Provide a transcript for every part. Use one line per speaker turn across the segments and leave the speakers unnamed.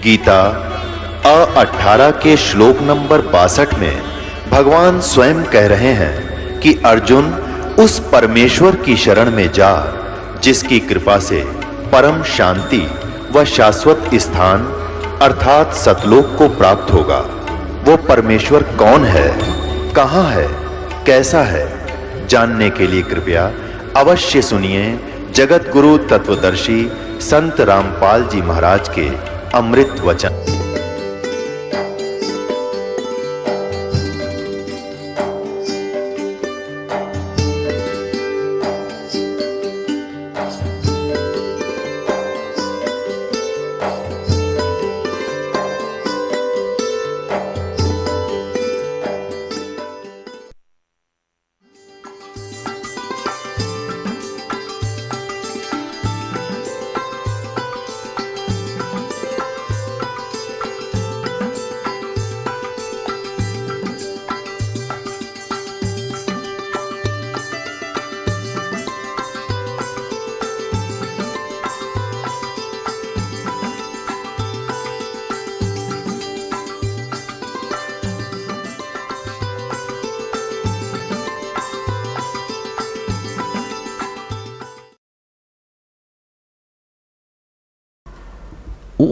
गीता 18 के श्लोक नंबर 62 में भगवान स्वयं कह रहे हैं कि अर्जुन उस परमेश्वर की शरण में जा जिसकी कृपा से परम शांति व शाश्वत स्थान अर्थात सतलोक को प्राप्त होगा। वो परमेश्वर कौन है, कहां है, कैसा है, जानने के लिए कृपया अवश्य सुनिए जगत गुरु तत्वदर्शी संत रामपाल जी महाराज के अमृत वचन।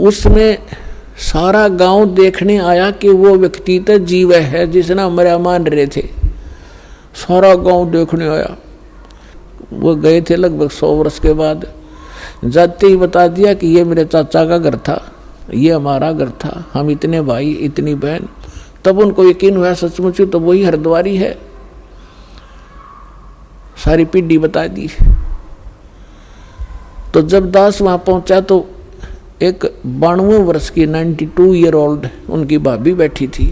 उसमें सारा गांव देखने आया कि वो व्यक्ति तो जीव है जिसने हमारा मान रहे थे। सारा गांव देखने आया। वो गए थे लगभग 100 वर्ष के बाद। जाते ही बता दिया कि ये मेरे चाचा का घर था, ये हमारा घर था, हम इतने भाई इतनी बहन। तब उनको यकीन हुआ सचमुच तो वही हरद्वारी है। सारी पीढ़ी बता दी। तो जब दास वहां पहुंचा तो एक 92 वर्ष की 92 ईयर ओल्ड उनकी भाभी बैठी थी।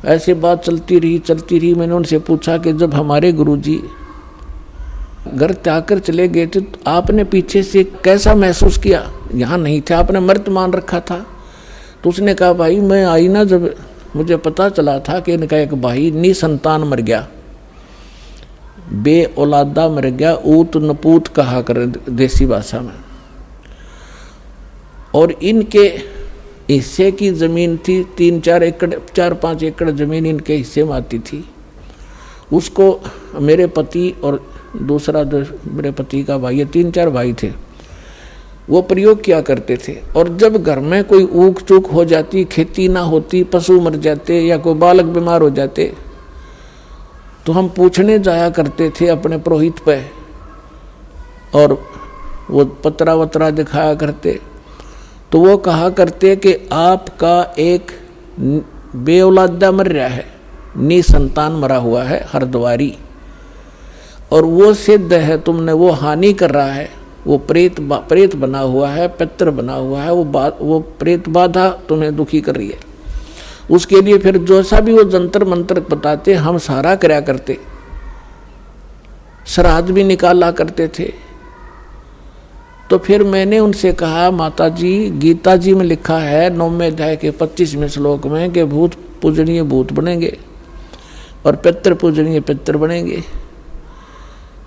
ऐसे बात चलती रही। मैंने उनसे पूछा कि जब हमारे गुरुजी घर त्याग कर चले गए थे तो आपने पीछे से कैसा महसूस किया? यहाँ नहीं थे, आपने मृत मान रखा था। तो उसने कहा भाई मैं आई ना, जब मुझे पता चला था कि इनका एक भाई निसंतान मर गया, बे औलादा मर गया, ऊत नपूत कहा कर देसी भाषा में। और इनके हिस्से की जमीन थी 3-4 एकड़, 4-5 एकड़ जमीन इनके हिस्से में आती थी। उसको मेरे पति और दूसरा मेरे पति का भाई, 3-4 भाई थे, वो प्रयोग किया करते थे। और जब घर में कोई ऊक चूक हो जाती, खेती ना होती, पशु मर जाते या कोई बालक बीमार हो जाते, तो हम पूछने जाया करते थे अपने पुरोहित पे, और वो पतरा वतरा दिखाया करते। तो वो कहा करते कि आपका एक बेऔलादा मर रहा है, निसंतान मरा हुआ है हरद्वारी, और वो सिद्ध है तुमने वो हानि कर रहा है, वो प्रेत बना हुआ है, पितर बना हुआ है, वो प्रेत बाधा तुम्हें दुखी कर रही है। उसके लिए फिर जैसा भी वो जंतर मंत्र बताते हम सारा कराया करते, श्राद्ध भी निकाला करते थे। तो फिर मैंने उनसे कहा माता जी, गीता जी में लिखा है 9वें अध्याय के 25वें श्लोक में कि भूत पूजनीय भूत बनेंगे और पितृ पूजनीय पितृ बनेंगे,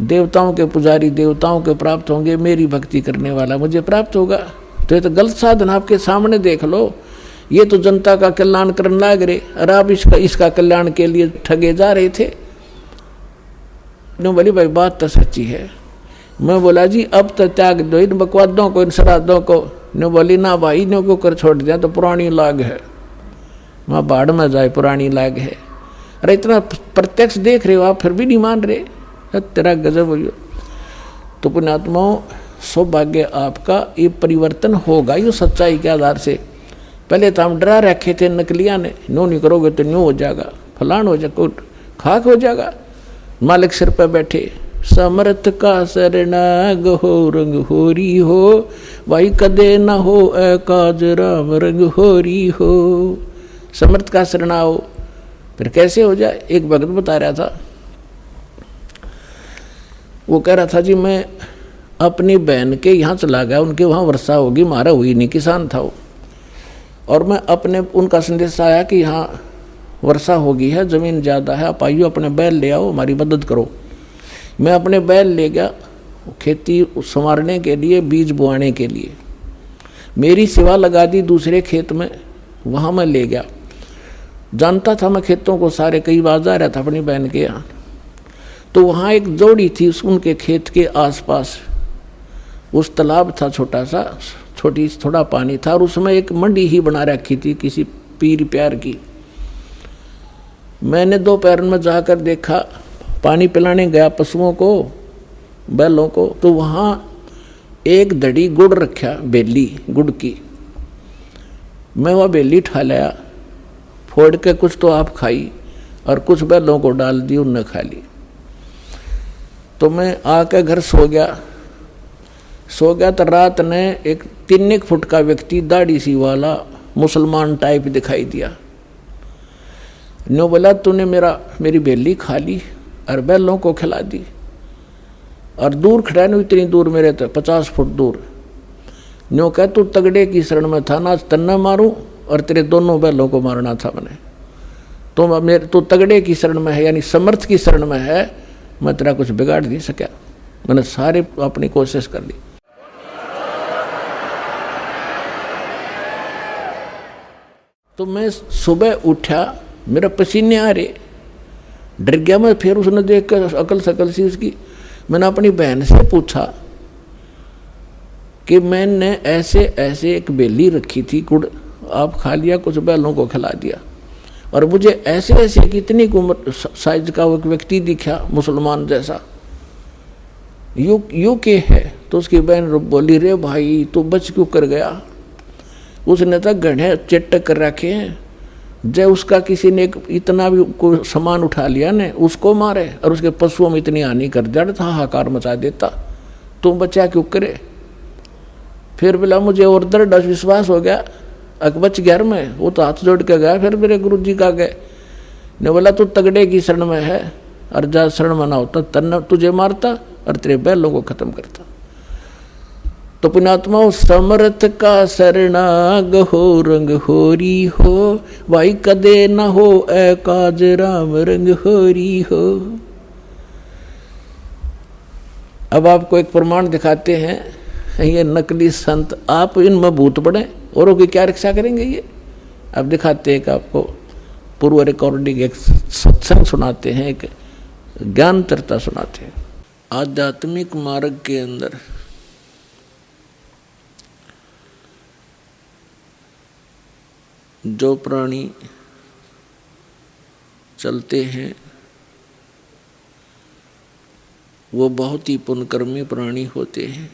देवताओं के पुजारी देवताओं के प्राप्त होंगे, मेरी भक्ति करने वाला मुझे प्राप्त होगा। तो ये तो गलत साधन आपके सामने देख लो। ये तो जनता का कल्याण करने लग रहे और आप इसका कल्याण के लिए ठगे जा रहे थे। बोली भाई बात तो सच्ची है। मैं बोला जी अब तो त्याग दो इन बकवादों को, इन श्राद्धों को। ने बोली ना भाई, इन्हों को कर छोड़ दिया तो पुरानी लाग है, वहाँ बाढ़ में जाए पुरानी लाग है। अरे इतना प्रत्यक्ष देख रहे हो आप फिर भी नहीं मान रहे, तेरा गजब हो। तो पुण्यात्माओं सौभाग्य आपका, ये परिवर्तन होगा ये सच्चाई के आधार से। पहले तो हम डरा रखे थे नकलिया ने, नो नहीं करोगे तो न्यू हो जाएगा, फलान हो जाएगा, खाक हो जाएगा। मालिक सिर पर बैठे, समर्थ का शरणाग हो रंग होरी हो, भाई कदे न हो काज राम रंग होरी हो। समर्थ का शरणा हो, फिर कैसे हो जाए। एक भगत बता रहा था, वो कह रहा था जी मैं अपनी बहन के यहाँ चला गया, उनके वहाँ वर्षा होगी, मारा हुई नहीं, किसान था वो, और मैं अपने उनका संदेश आया कि यहाँ वर्षा होगी है, ज़मीन ज़्यादा है, आप आइयो अपने बैल ले आओ, हमारी मदद करो। मैं अपने बैल ले गया खेती संवारने के लिए, बीज बोआने के लिए। मेरी सेवा लगा दी दूसरे खेत में, वहाँ मैं ले गया। जानता था मैं खेतों को सारे, कई बार जा रहा था अपनी बहन के यहाँ। तो वहाँ एक जोड़ी थी, उनके खेत के आसपास उस तालाब था छोटा सा, थोड़ा पानी था, और उसमें एक मंडी ही बना रखी थी किसी पीर प्यार की। मैंने दोपहर में जाकर देखा, पानी पिलाने गया पशुओं को, बैलों को, तो वहाँ एक धड़ी गुड़ रखा, बेली गुड़ की। मैं वह बेली ठा लाया, फोड़ के कुछ तो आप खाई और कुछ बैलों को डाल दी, उनने खा ली। तो मैं आकर घर सो गया तो रात ने एक 3 फुट का व्यक्ति दाढ़ी सी वाला मुसलमान टाइप दिखाई दिया। न्यो बोला तूने मेरी बेली खा ली और बैलों को खिला दी, और दूर खड़ा नहीं, इतनी दूर मेरे तो 50 फुट दूर। न्यो कह तू तगड़े की शरण में था ना, तन्ना मारूं और तेरे दोनों बैलों को मारना था मैंने। तू तगड़े की शरण में है, यानी समर्थ की शरण में है, मैं तेरा कुछ बिगाड़ नहीं सका। मैंने सारे अपनी कोशिश कर ली। तो मैं सुबह उठा, मेरा पसीने आ रहे, डर गया मैं। फिर उसने देख कर अकल सकल सी उसकी, मैंने अपनी बहन से पूछा कि मैंने ऐसे ऐसे एक बेली रखी थी, गुड़ आप खा लिया, कुछ बैलों को खिला दिया, और मुझे ऐसे ऐसे कितनी उम्र साइज का वो एक व्यक्ति दिखा मुसलमान जैसा, यू के है। तो उसकी बहन बोली रे भाई तू बच क्यों कर गया, उसने तो गढ़े चट्ट कर रखे हैं, जब उसका किसी ने इतना भी कोई सामान उठा लिया ने उसको मारे और उसके पशुओं में इतनी हानि कर दिया था, हाहाकार मचा देता, तुम बचा क्यों करे। फिर बोला मुझे और दृढ़ विश्वास हो गया, अकबच गैर में वो तो हाथ जोड़ के गया, फिर मेरे गुरु जी का गए ने बोला तू तगड़े की शरण में है, और जा शरण में ना होता तन्ना तुझे मारता और तेरे बैलों को खत्म करता। तो पुण्यात्मा समर्थ का शरणाग हो रंग होरी हो, भाई कदे न हो ए काज राम रंग होरी हो। अब आपको एक प्रमाण दिखाते हैं, ये नकली संत, आप इनमें भूत पड़े, औरों की क्या रक्षा करेंगे ये। अब दिखाते हैं कि आपको पूर्व रिकॉर्डिंग एक सत्संग सुनाते हैं, एक ज्ञान चर्चा सुनाते हैं। आध्यात्मिक मार्ग के अंदर जो प्राणी चलते हैं वो बहुत ही पुण्यकर्मी प्राणी होते हैं।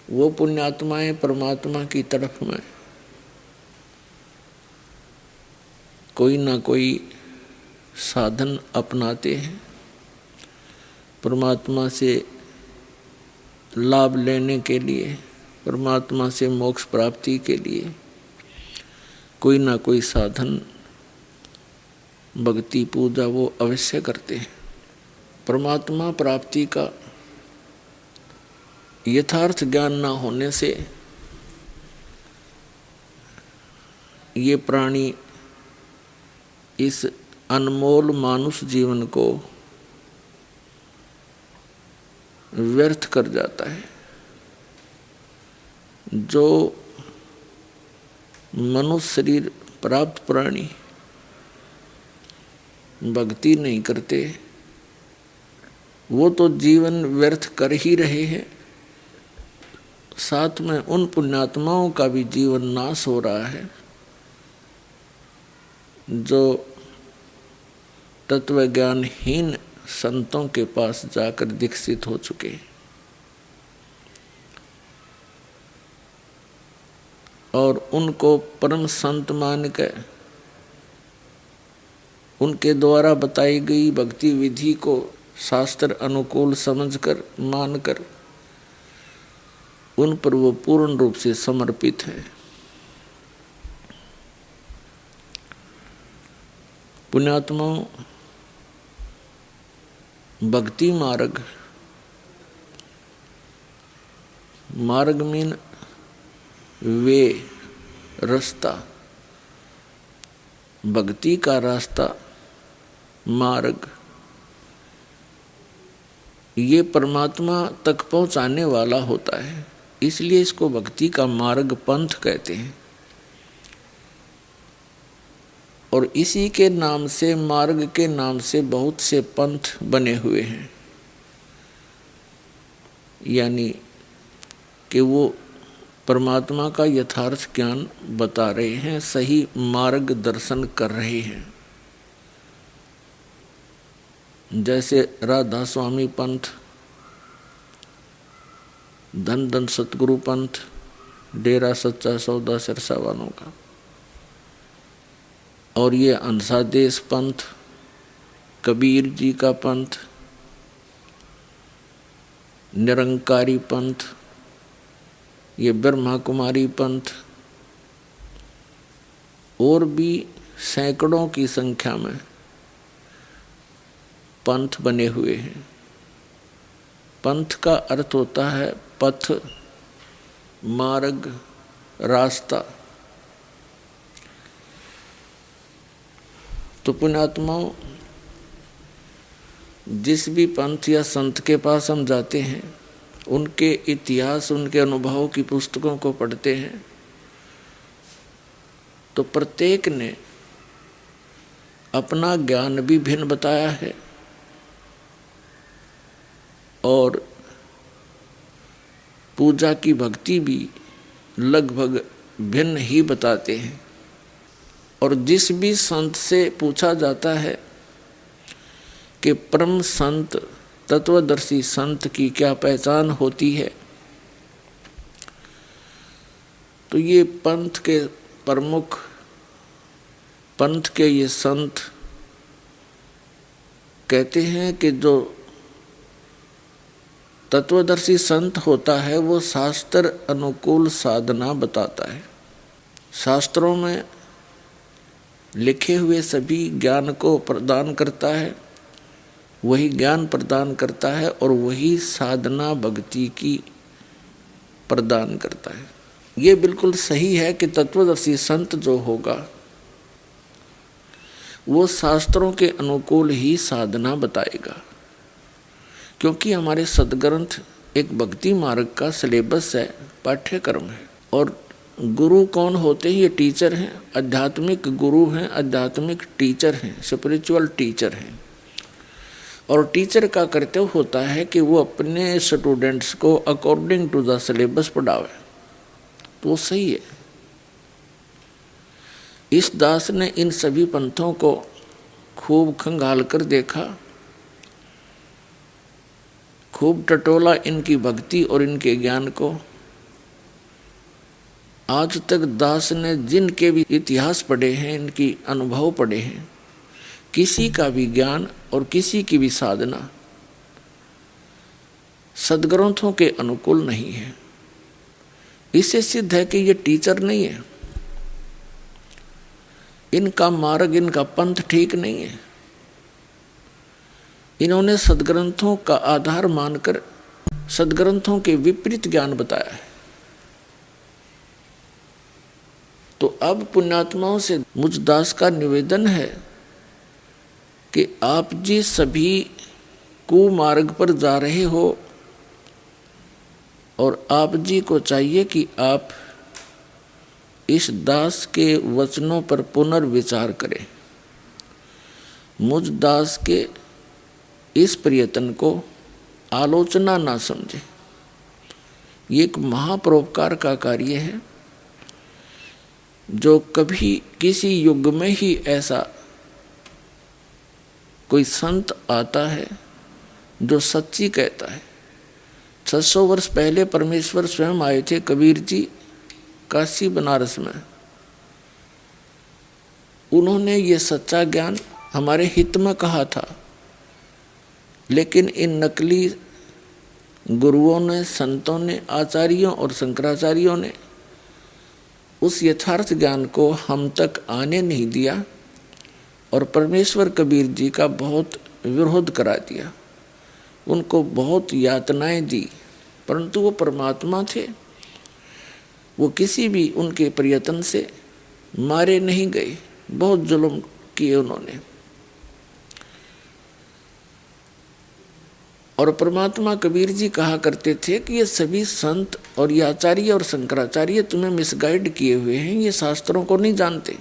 वो पुण्यात्माएं परमात्मा की तरफ में कोई ना कोई साधन अपनाते हैं, परमात्मा से लाभ लेने के लिए, परमात्मा से मोक्ष प्राप्ति के लिए कोई ना कोई साधन, भक्ति पूजा वो अवश्य करते हैं। परमात्मा प्राप्ति का यथार्थ ज्ञान न होने से ये प्राणी इस अनमोल मानुष जीवन को व्यर्थ कर जाता है। जो मनुष्य शरीर प्राप्त प्राणी भक्ति नहीं करते, वो तो जीवन व्यर्थ कर ही रहे हैं, साथ में उन पुण्यात्माओं का भी जीवन नाश हो रहा है जो तत्व ज्ञानहीन संतों के पास जाकर दीक्षित हो चुके हैं और उनको परम संत मान कर उनके द्वारा बताई गई भक्ति विधि को शास्त्र अनुकूल समझकर मानकर उन पर वो पूर्ण रूप से समर्पित है। पुण्यात्माओं, भक्ति मार्ग, मार्ग मीन वे, रास्ता, भक्ति का रास्ता, मार्ग, ये परमात्मा तक पहुंचाने वाला होता है, इसलिए इसको भक्ति का मार्ग पंथ कहते हैं। और इसी के नाम से, मार्ग के नाम से बहुत से पंथ बने हुए हैं, यानी कि वो परमात्मा का यथार्थ ज्ञान बता रहे हैं, सही मार्ग दर्शन कर रहे हैं। जैसे राधा स्वामी पंथ, धन धन सतगुरु पंथ, डेरा सच्चा सौदा सिरसा वालों का, और ये अंसादेश पंथ, कबीर जी का पंथ, निरंकारी पंथ, ये ब्रह्मा कुमारी पंथ, और भी सैकड़ों की संख्या में पंथ बने हुए हैं। पंथ का अर्थ होता है पथ, मार्ग, रास्ता। तो पुण्यात्माओं, जिस भी पंथ या संत के पास हम जाते हैं, उनके इतिहास, उनके अनुभव की पुस्तकों को पढ़ते हैं, तो प्रत्येक ने अपना ज्ञान भी भिन्न बताया है और पूजा की भक्ति भी लगभग भिन्न ही बताते हैं। और जिस भी संत से पूछा जाता है कि परम संत, तत्वदर्शी संत की क्या पहचान होती है, तो ये पंथ के प्रमुख, पंथ के ये संत कहते हैं कि जो तत्वदर्शी संत होता है वो शास्त्र अनुकूल साधना बताता है। शास्त्रों में लिखे हुए सभी ज्ञान को प्रदान करता है, वही ज्ञान प्रदान करता है और वही साधना भक्ति की प्रदान करता है। ये बिल्कुल सही है कि तत्वदर्शी संत जो होगा वो शास्त्रों के अनुकूल ही साधना बताएगा, क्योंकि हमारे सदग्रंथ एक भक्ति मार्ग का सिलेबस है, पाठ्यक्रम है। और गुरु कौन होते हैं? ये टीचर हैं, आध्यात्मिक गुरु हैं, आध्यात्मिक टीचर हैं, स्पिरिचुअल टीचर हैं। और टीचर का कर्तव्य होता है कि वो अपने स्टूडेंट्स को अकॉर्डिंग टू द सिलेबस पढ़ावे, तो वो सही है। इस दास ने इन सभी पंथों को खूब खंगाल कर देखा, खूब टटोला इनकी भक्ति और इनके ज्ञान को। आज तक दास ने जिनके भी इतिहास पढ़े हैं, इनकी अनुभव पढ़े हैं, किसी का भी ज्ञान और किसी की भी साधना सदग्रंथों के अनुकूल नहीं है। इससे सिद्ध है कि ये टीचर नहीं है, इनका मार्ग, इनका पंथ ठीक नहीं है। इन्होंने सदग्रंथों का आधार मानकर सदग्रंथों के विपरीत ज्ञान बताया है। तो अब पुण्यात्माओं से मुझ दास का निवेदन है कि आप जी सभी कुमार्ग पर जा रहे हो और आप जी को चाहिए कि आप इस दास के वचनों पर पुनर्विचार करें। मुझ दास के इस प्रयत्न को आलोचना ना समझे। ये एक महापरोपकार का कार्य है जो कभी किसी युग में ही ऐसा कोई संत आता है जो सच्ची कहता है। 600 वर्ष पहले परमेश्वर स्वयं आए थे, कबीर जी, काशी बनारस में। उन्होंने ये सच्चा ज्ञान हमारे हित में कहा था, लेकिन इन नकली गुरुओं ने, संतों ने, आचार्यों और शंकराचार्यों ने उस यथार्थ ज्ञान को हम तक आने नहीं दिया और परमेश्वर कबीर जी का बहुत विरोध करा दिया, उनको बहुत यातनाएं दी, परंतु वो परमात्मा थे। वो किसी भी उनके प्रयत्न से मारे नहीं गए, बहुत जुल्म किए उन्होंने। और परमात्मा कबीर जी कहा करते थे कि ये सभी संत और ये आचार्य और शंकराचार्य तुम्हें मिसगाइड किए हुए हैं, ये शास्त्रों को नहीं जानते।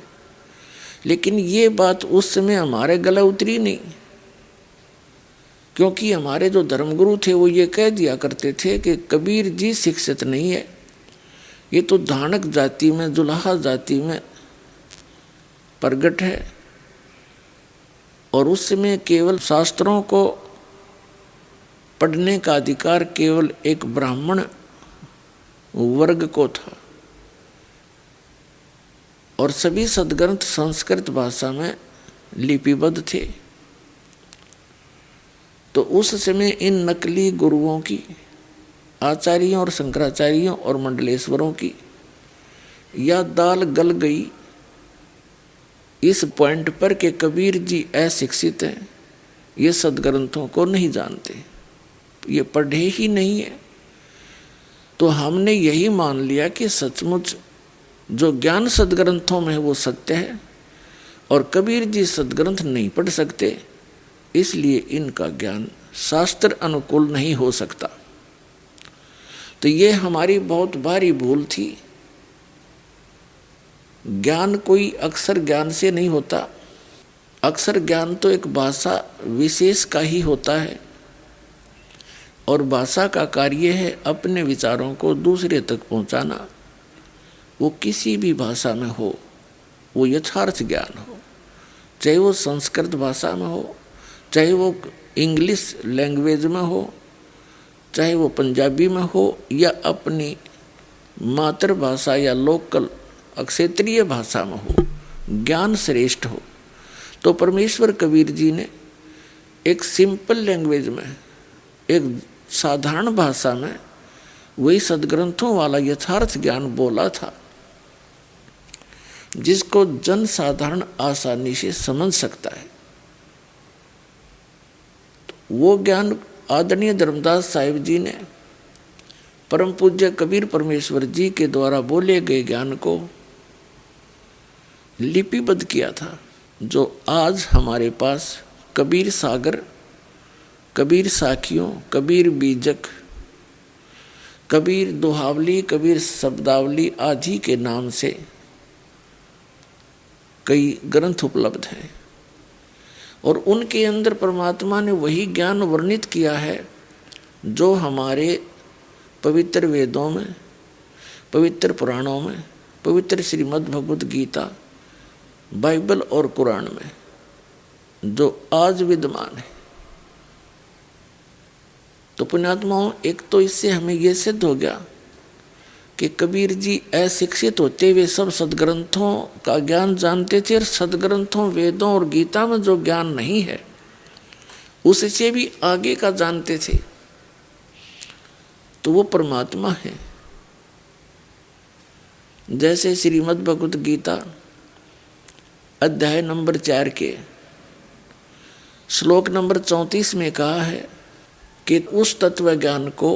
लेकिन ये बात उस समय हमारे गले उतरी नहीं, क्योंकि हमारे जो धर्मगुरु थे वो ये कह दिया करते थे कि कबीर जी शिक्षित नहीं है, ये तो धानक जाति में, जुलाहा जाति में प्रगट है, और उस समय केवल शास्त्रों को पढ़ने का अधिकार केवल एक ब्राह्मण वर्ग को था, और सभी सद्ग्रंथ संस्कृत भाषा में लिपिबद्ध थे। तो उस समय इन नकली गुरुओं की, आचार्यों और शंकराचार्यों और मंडलेश्वरों की यह दाल गल गई इस पॉइंट पर कि कबीर जी अशिक्षित हैं, ये सद्ग्रंथों को नहीं जानते, ये पढ़े ही नहीं है। तो हमने यही मान लिया कि सचमुच जो ज्ञान सद्ग्रंथों में है वो सत्य है, और कबीर जी सद्ग्रंथ नहीं पढ़ सकते, इसलिए इनका ज्ञान शास्त्र अनुकूल नहीं हो सकता। तो ये हमारी बहुत भारी भूल थी। ज्ञान कोई अक्षर ज्ञान से नहीं होता, अक्षर ज्ञान तो एक भाषा विशेष का ही होता है, और भाषा का कार्य है अपने विचारों को दूसरे तक पहुंचाना। वो किसी भी भाषा में हो, वो यथार्थ ज्ञान हो, चाहे वो संस्कृत भाषा में हो, चाहे वो इंग्लिश लैंग्वेज में हो, चाहे वो पंजाबी में हो, या अपनी मातृभाषा या लोकल क्षेत्रीय भाषा में हो, ज्ञान श्रेष्ठ हो। तो परमेश्वर कबीर जी ने एक सिंपल लैंग्वेज में, एक साधारण भाषा में वही सद्ग्रंथों वाला यथार्थ ज्ञान बोला था, जिसको जन साधारण आसानी से समझ सकता है। तो वो ज्ञान आदरणीय धर्मदास साहिब जी ने परम पूज्य कबीर परमेश्वर जी के द्वारा बोले गए ज्ञान को लिपिबद्ध किया था, जो आज हमारे पास कबीर सागर, कबीर साखियों, कबीर बीजक, कबीर दोहावली, कबीर शब्दावली आदि के नाम से कई ग्रंथ उपलब्ध हैं, और उनके अंदर परमात्मा ने वही ज्ञान वर्णित किया है जो हमारे पवित्र वेदों में, पवित्र पुराणों में, पवित्र श्रीमद् भगवद गीता, बाइबल और कुरान में जो आज विद्यमान है। तो पुण्यात्माओं, एक तो इससे हमें यह सिद्ध हो गया कि कबीर जी अशिक्षित होते हुए सब सद्ग्रंथों का ज्ञान जानते थे, और सद्ग्रंथों, वेदों और गीता में जो ज्ञान नहीं है उससे भी आगे का जानते थे। तो वो परमात्मा है। जैसे श्रीमद् भगवद गीता अध्याय नंबर 4 के श्लोक नंबर 34 में कहा है कि उस तत्व ज्ञान को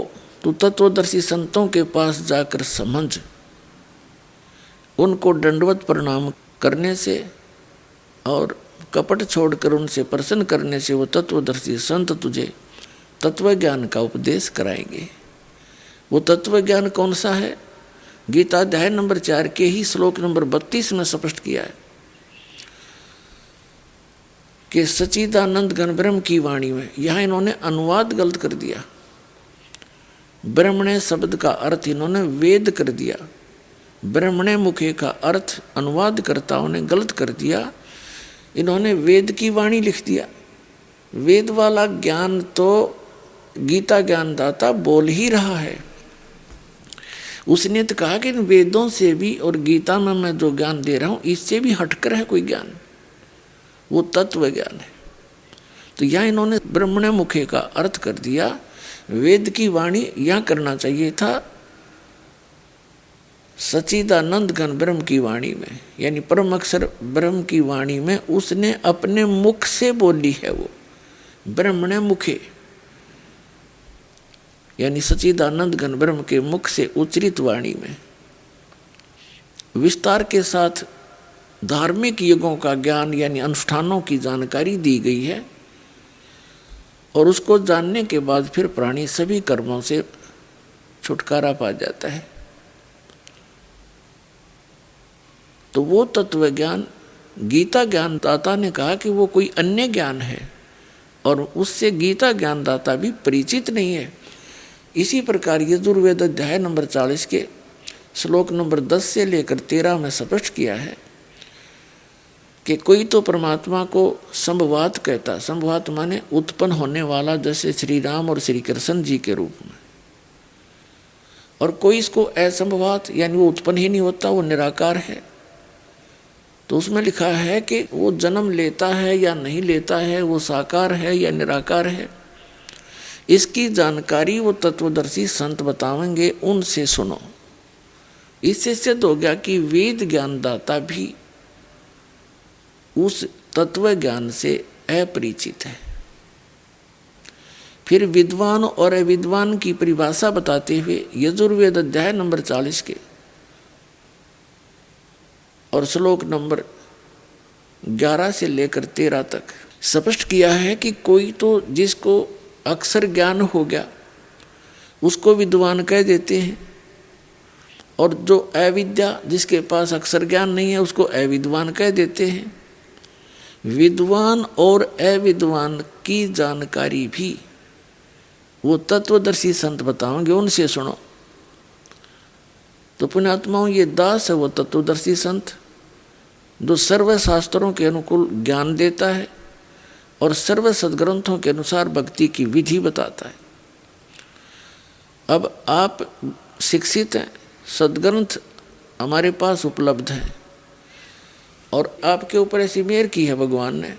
तू तत्वदर्शी संतों के पास जाकर समझ, उनको दंडवत प्रणाम करने से और कपट छोड़कर उनसे प्रसन्न करने से वो तत्वदर्शी संत तुझे तत्व ज्ञान का उपदेश कराएंगे। वो तत्व ज्ञान कौन सा है? गीता अध्याय नंबर 4 के ही श्लोक नंबर 32 में स्पष्ट किया है कि सच्चिदानंद घन ब्रह्म की वाणी में, यहाँ इन्होंने अनुवाद गलत कर दिया। ब्रह्मणे शब्द का अर्थ इन्होंने वेद कर दिया, ब्रह्मणे मुखे का अर्थ अनुवादकर्ताओं ने गलत कर दिया, इन्होंने वेद की वाणी लिख दिया। वेद वाला ज्ञान तो गीता ज्ञानदाता बोल ही रहा है। उसने तो कहा कि इन वेदों से भी और गीता में मैं जो ज्ञान दे रहा हूँ इससे भी हटकर है कोई ज्ञान, वो तत्व ज्ञान है। तो यहाँ इन्होंने ब्रह्मणे मुखे का अर्थ कर दिया, वेद की वाणी यहाँ करना चाहिए था सच्चिदानंद घन ब्रह्म की वाणी में, यानी परम अक्षर ब्रह्म की वाणी में उसने अपने मुख से बोली है। वो ब्रह्मणे मुखे यानी सच्चिदानंद घन ब्रह्म के मुख से उच्चरित वाणी में विस्तार के साथ धार्मिक युगों का ज्ञान यानी अनुष्ठानों की जानकारी दी गई है। और उसको जानने के बाद फिर प्राणी सभी कर्मों से छुटकारा पा जाता है। तो वो तत्व ज्ञान गीता ज्ञानदाता ने कहा कि वो कोई अन्य ज्ञान है और उससे गीता ज्ञानदाता भी परिचित नहीं है। इसी प्रकार यजुर्वेद अध्याय नंबर 40 के श्लोक नंबर 10 से लेकर 13 में स्पष्ट किया है कि कोई तो परमात्मा को संभवात कहता, संभवात माने उत्पन्न होने वाला, जैसे श्री राम और श्री कृष्ण जी के रूप में, और कोई इसको असंभवात यानी वो उत्पन्न ही नहीं होता, वो निराकार है। तो उसमें लिखा है कि वो जन्म लेता है या नहीं लेता है, वो साकार है या निराकार है, इसकी जानकारी वो तत्वदर्शी संत बतावेंगे, उनसे सुनो। इससे सिद्ध हो गया कि वेद ज्ञानदाता भी उस तत्व ज्ञान से अपरिचित है। फिर विद्वान और अविद्वान की परिभाषा बताते हुए यजुर्वेद अध्याय नंबर 40 के और श्लोक नंबर 11 से लेकर 13 तक स्पष्ट किया है कि कोई तो जिसको अक्षर ज्ञान हो गया उसको विद्वान कह देते हैं, और जो अविद्या जिसके पास अक्षर ज्ञान नहीं है उसको अविद्वान कह देते हैं। विद्वान और अविद्वान की जानकारी भी वो तत्वदर्शी संत बताओगे, उनसे सुनो। तो पुण्यात्माओं, ये दास है वो तत्वदर्शी संत जो सर्व शास्त्रों के अनुकूल ज्ञान देता है और सर्व सद्ग्रंथों के अनुसार भक्ति की विधि बताता है। अब आप शिक्षित हैं, सद्ग्रंथ हमारे पास उपलब्ध हैं और आपके ऊपर ऐसी मेहर की है भगवान ने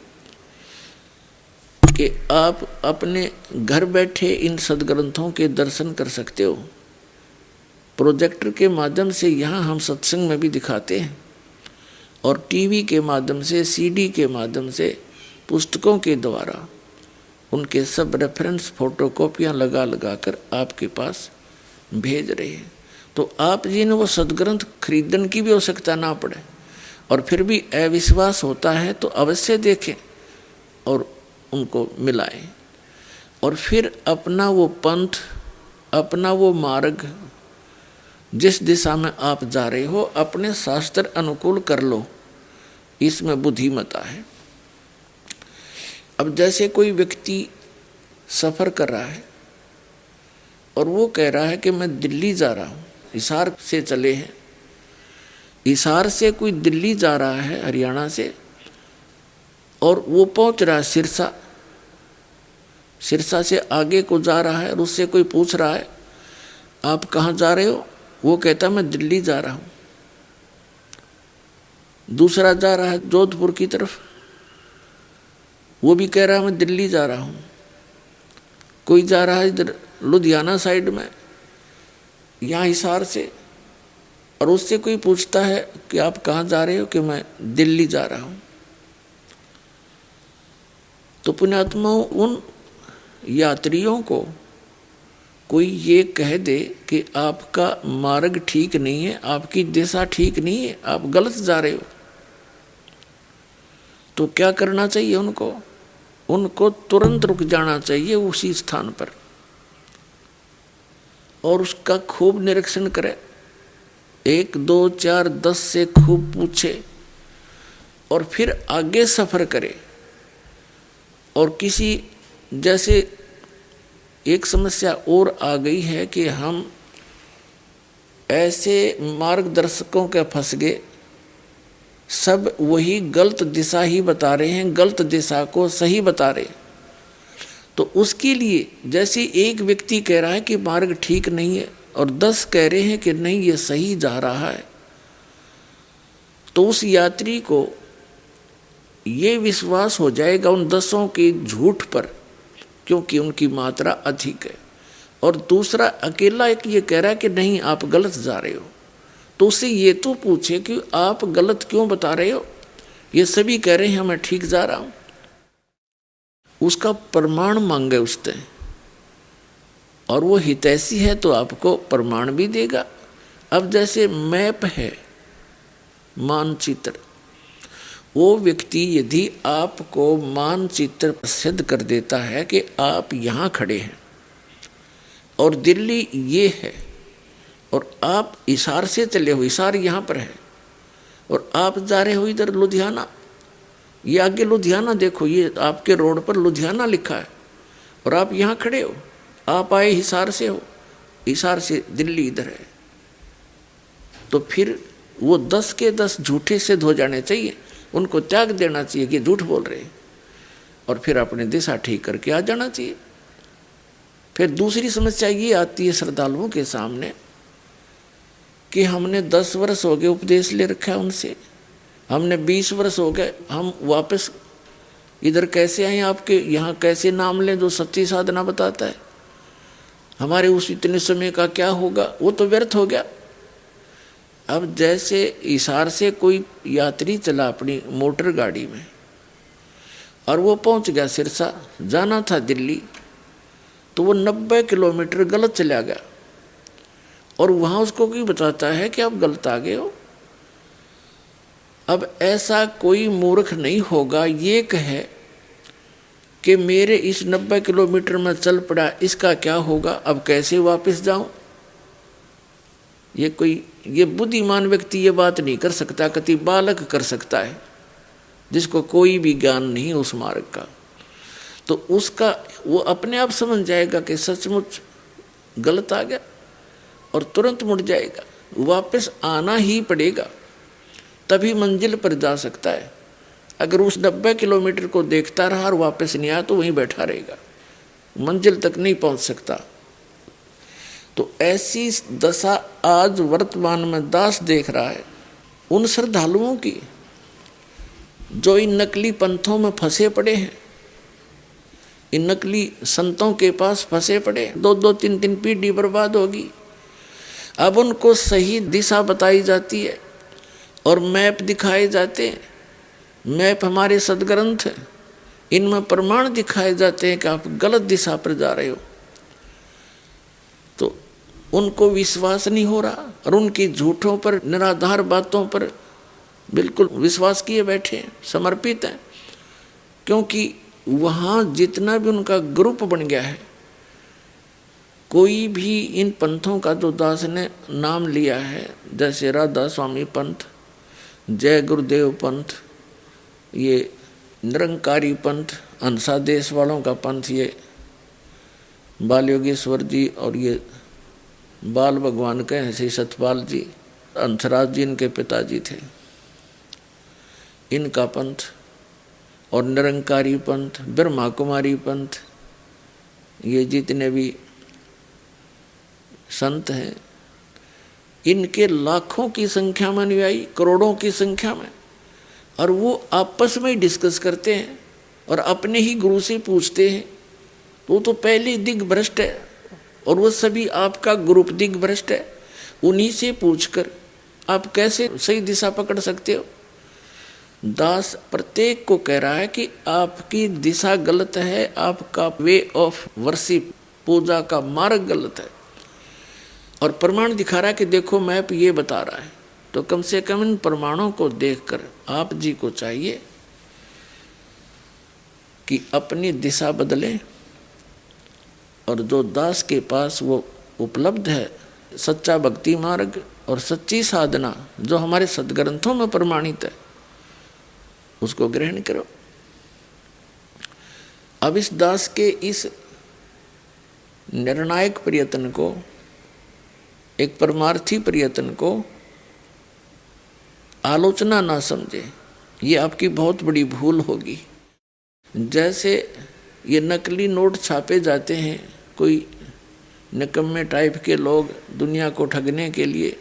कि आप अपने घर बैठे इन सद्ग्रंथों के दर्शन कर सकते हो। प्रोजेक्टर के माध्यम से यहाँ हम सत्संग में भी दिखाते हैं और टीवी के माध्यम से, सीडी के माध्यम से, पुस्तकों के द्वारा उनके सब रेफरेंस फोटोकॉपियाँ लगा लगा कर आपके पास भेज रहे हैं। तो आप जिन्हें वो सद्ग्रंथ खरीदने की भी आवश्यकता ना पड़े और फिर भी अविश्वास होता है तो अवश्य देखें और उनको मिलाएं, और फिर अपना वो पंथ, अपना वो मार्ग जिस दिशा में आप जा रहे हो अपने शास्त्र अनुकूल कर लो। इसमें बुद्धिमता है। अब जैसे कोई व्यक्ति सफ़र कर रहा है और वो कह रहा है कि मैं दिल्ली जा रहा हूँ, हिसार से चले हैं, हिसार से कोई दिल्ली जा रहा है हरियाणा से, और वो पहुंच रहा है सिरसा, सिरसा से आगे को जा रहा है और उससे कोई पूछ रहा है आप कहाँ जा रहे हो, वो कहता मैं दिल्ली जा रहा हूँ। दूसरा जा रहा है जोधपुर की तरफ, वो भी कह रहा है मैं दिल्ली जा रहा हूँ। कोई जा रहा है इधर लुधियाना साइड में, यहाँ हिसार से, और उससे कोई पूछता है कि आप कहाँ जा रहे हो, कि मैं दिल्ली जा रहा हूँ। तो पुण्यात्माओं, उन यात्रियों को कोई ये कह दे कि आपका मार्ग ठीक नहीं है, आपकी दिशा ठीक नहीं है, आप गलत जा रहे हो, तो क्या करना चाहिए उनको? उनको तुरंत रुक जाना चाहिए उसी स्थान पर और उसका खूब निरीक्षण करे, 1, 2, 4, 10 से खूब पूछे और फिर आगे सफ़र करे। और किसी, जैसे एक समस्या और आ गई है कि हम ऐसे मार्गदर्शकों के फंस गए, सब वही गलत दिशा ही बता रहे हैं, गलत दिशा को सही बता रहे। तो उसके लिए जैसे एक व्यक्ति कह रहा है कि मार्ग ठीक नहीं है और 10 कह रहे हैं कि नहीं ये सही जा रहा है, तो उस यात्री को ये विश्वास हो जाएगा उन 10 के झूठ पर, क्योंकि उनकी मात्रा अधिक है। और दूसरा अकेला एक ये कह रहा है कि नहीं आप गलत जा रहे हो, तो उससे ये तो पूछे कि आप गलत क्यों बता रहे हो, ये सभी कह रहे हैं मैं ठीक जा रहा हूँ। उसका प्रमाण मांगे उससे, और वो हितैषी है तो आपको प्रमाण भी देगा। अब जैसे मैप है, मानचित्र, वो व्यक्ति यदि आपको मानचित्र सिद्ध कर देता है कि आप यहाँ खड़े हैं और दिल्ली ये है और आप हिसार से चले हो, हिसार यहाँ पर है और आप जा रहे हो इधर लुधियाना, ये आगे लुधियाना देखो, ये आपके रोड पर लुधियाना लिखा है और आप यहाँ खड़े हो, आप आए हिसार से हो, हिसार से दिल्ली इधर है, तो फिर वो 10 के 10 झूठे सिद्ध हो जाने चाहिए, उनको त्याग देना चाहिए कि झूठ बोल रहे हैं और फिर अपनी दिशा ठीक करके आ जाना चाहिए। फिर दूसरी समस्या ये आती है श्रद्धालुओं के सामने कि हमने 10 वर्ष हो गए उपदेश ले रखा है उनसे, हमने 20 वर्ष हो गए, हम वापस इधर कैसे आए, आपके यहाँ कैसे नाम लें जो सच्ची साधना बताता है, हमारे उस इतने समय का क्या होगा, वो तो व्यर्थ हो गया। अब जैसे हिसार से कोई यात्री चला अपनी मोटर गाड़ी में और वो पहुंच गया सिरसा, जाना था दिल्ली, तो वो 90 किलोमीटर गलत चला गया और वहाँ उसको कोई बताता है कि आप गलत आ गए हो। अब ऐसा कोई मूर्ख नहीं होगा ये कहे कि मेरे इस 90 किलोमीटर में चल पड़ा, इसका क्या होगा, अब कैसे वापस जाऊं। ये बुद्धिमान व्यक्ति ये बात नहीं कर सकता, कति बालक कर सकता है जिसको कोई भी ज्ञान नहीं उस मार्ग का, तो उसका वो अपने आप समझ जाएगा कि सचमुच गलत आ गया और तुरंत मुड़ जाएगा, वापस आना ही पड़ेगा, तभी मंजिल पर जा सकता है। अगर उस 90 किलोमीटर को देखता रहा और वापस नहीं आया तो वहीं बैठा रहेगा, मंजिल तक नहीं पहुंच सकता। तो ऐसी दशा आज वर्तमान में दास देख रहा है उन श्रद्धालुओं की जो इन नकली पंथों में फंसे पड़े हैं, इन नकली संतों के पास फंसे पड़े, 2-2, 3-3 पीढ़ी बर्बाद होगी। अब उनको सही दिशा बताई जाती है और मैप दिखाए जाते हैं, मैप हमारे सदग्रंथ हैं, इनमें प्रमाण दिखाए जाते हैं कि आप गलत दिशा पर जा रहे हो, तो उनको विश्वास नहीं हो रहा और उनकी झूठों पर, निराधार बातों पर बिल्कुल विश्वास किए बैठे हैं, समर्पित हैं, क्योंकि वहाँ जितना भी उनका ग्रुप बन गया है, कोई भी इन पंथों का जो दास ने नाम लिया है, जैसे राधा स्वामी पंथ, जय गुरुदेव पंथ, ये निरंकारी पंथ, हंसा देश वालों का पंथ, ये बाल योगेश्वर जी और ये बाल भगवान के हैं श्री सतपाल जी, हंसराज जी इनके पिताजी थे, इनका पंथ, और निरंकारी पंथ, ब्रह्मा कुमारी पंथ, ये जितने भी संत हैं, इनके लाखों की संख्या में अनुयायी, करोड़ों की संख्या में, और वो आपस में ही डिस्कस करते हैं और अपने ही गुरु से पूछते हैं, वो तो पहले दिग्भ्रष्ट है और वो सभी आपका ग्रुप दिग्भ्रष्ट है, उन्हीं से पूछकर आप कैसे सही दिशा पकड़ सकते हो। दास प्रत्येक को कह रहा है कि आपकी दिशा गलत है, आपका वे ऑफ वर्शिप, पूजा का मार्ग गलत है, और प्रमाण दिखा रहा है कि देखो मैप ये बता रहा है। तो कम से कम इन प्रमाणों को देखकर आप जी को चाहिए कि अपनी दिशा बदलें, और जो दास के पास वो उपलब्ध है सच्चा भक्ति मार्ग और सच्ची साधना जो हमारे सदग्रंथों में प्रमाणित है, उसको ग्रहण करो। अब इस दास के इस निर्णायक प्रयत्न को, एक परमार्थी प्रयत्न को आलोचना ना समझे, ये आपकी बहुत बड़ी भूल होगी। जैसे ये नकली नोट छापे जाते हैं, कोई निकम्मे टाइप के लोग दुनिया को ठगने के लिए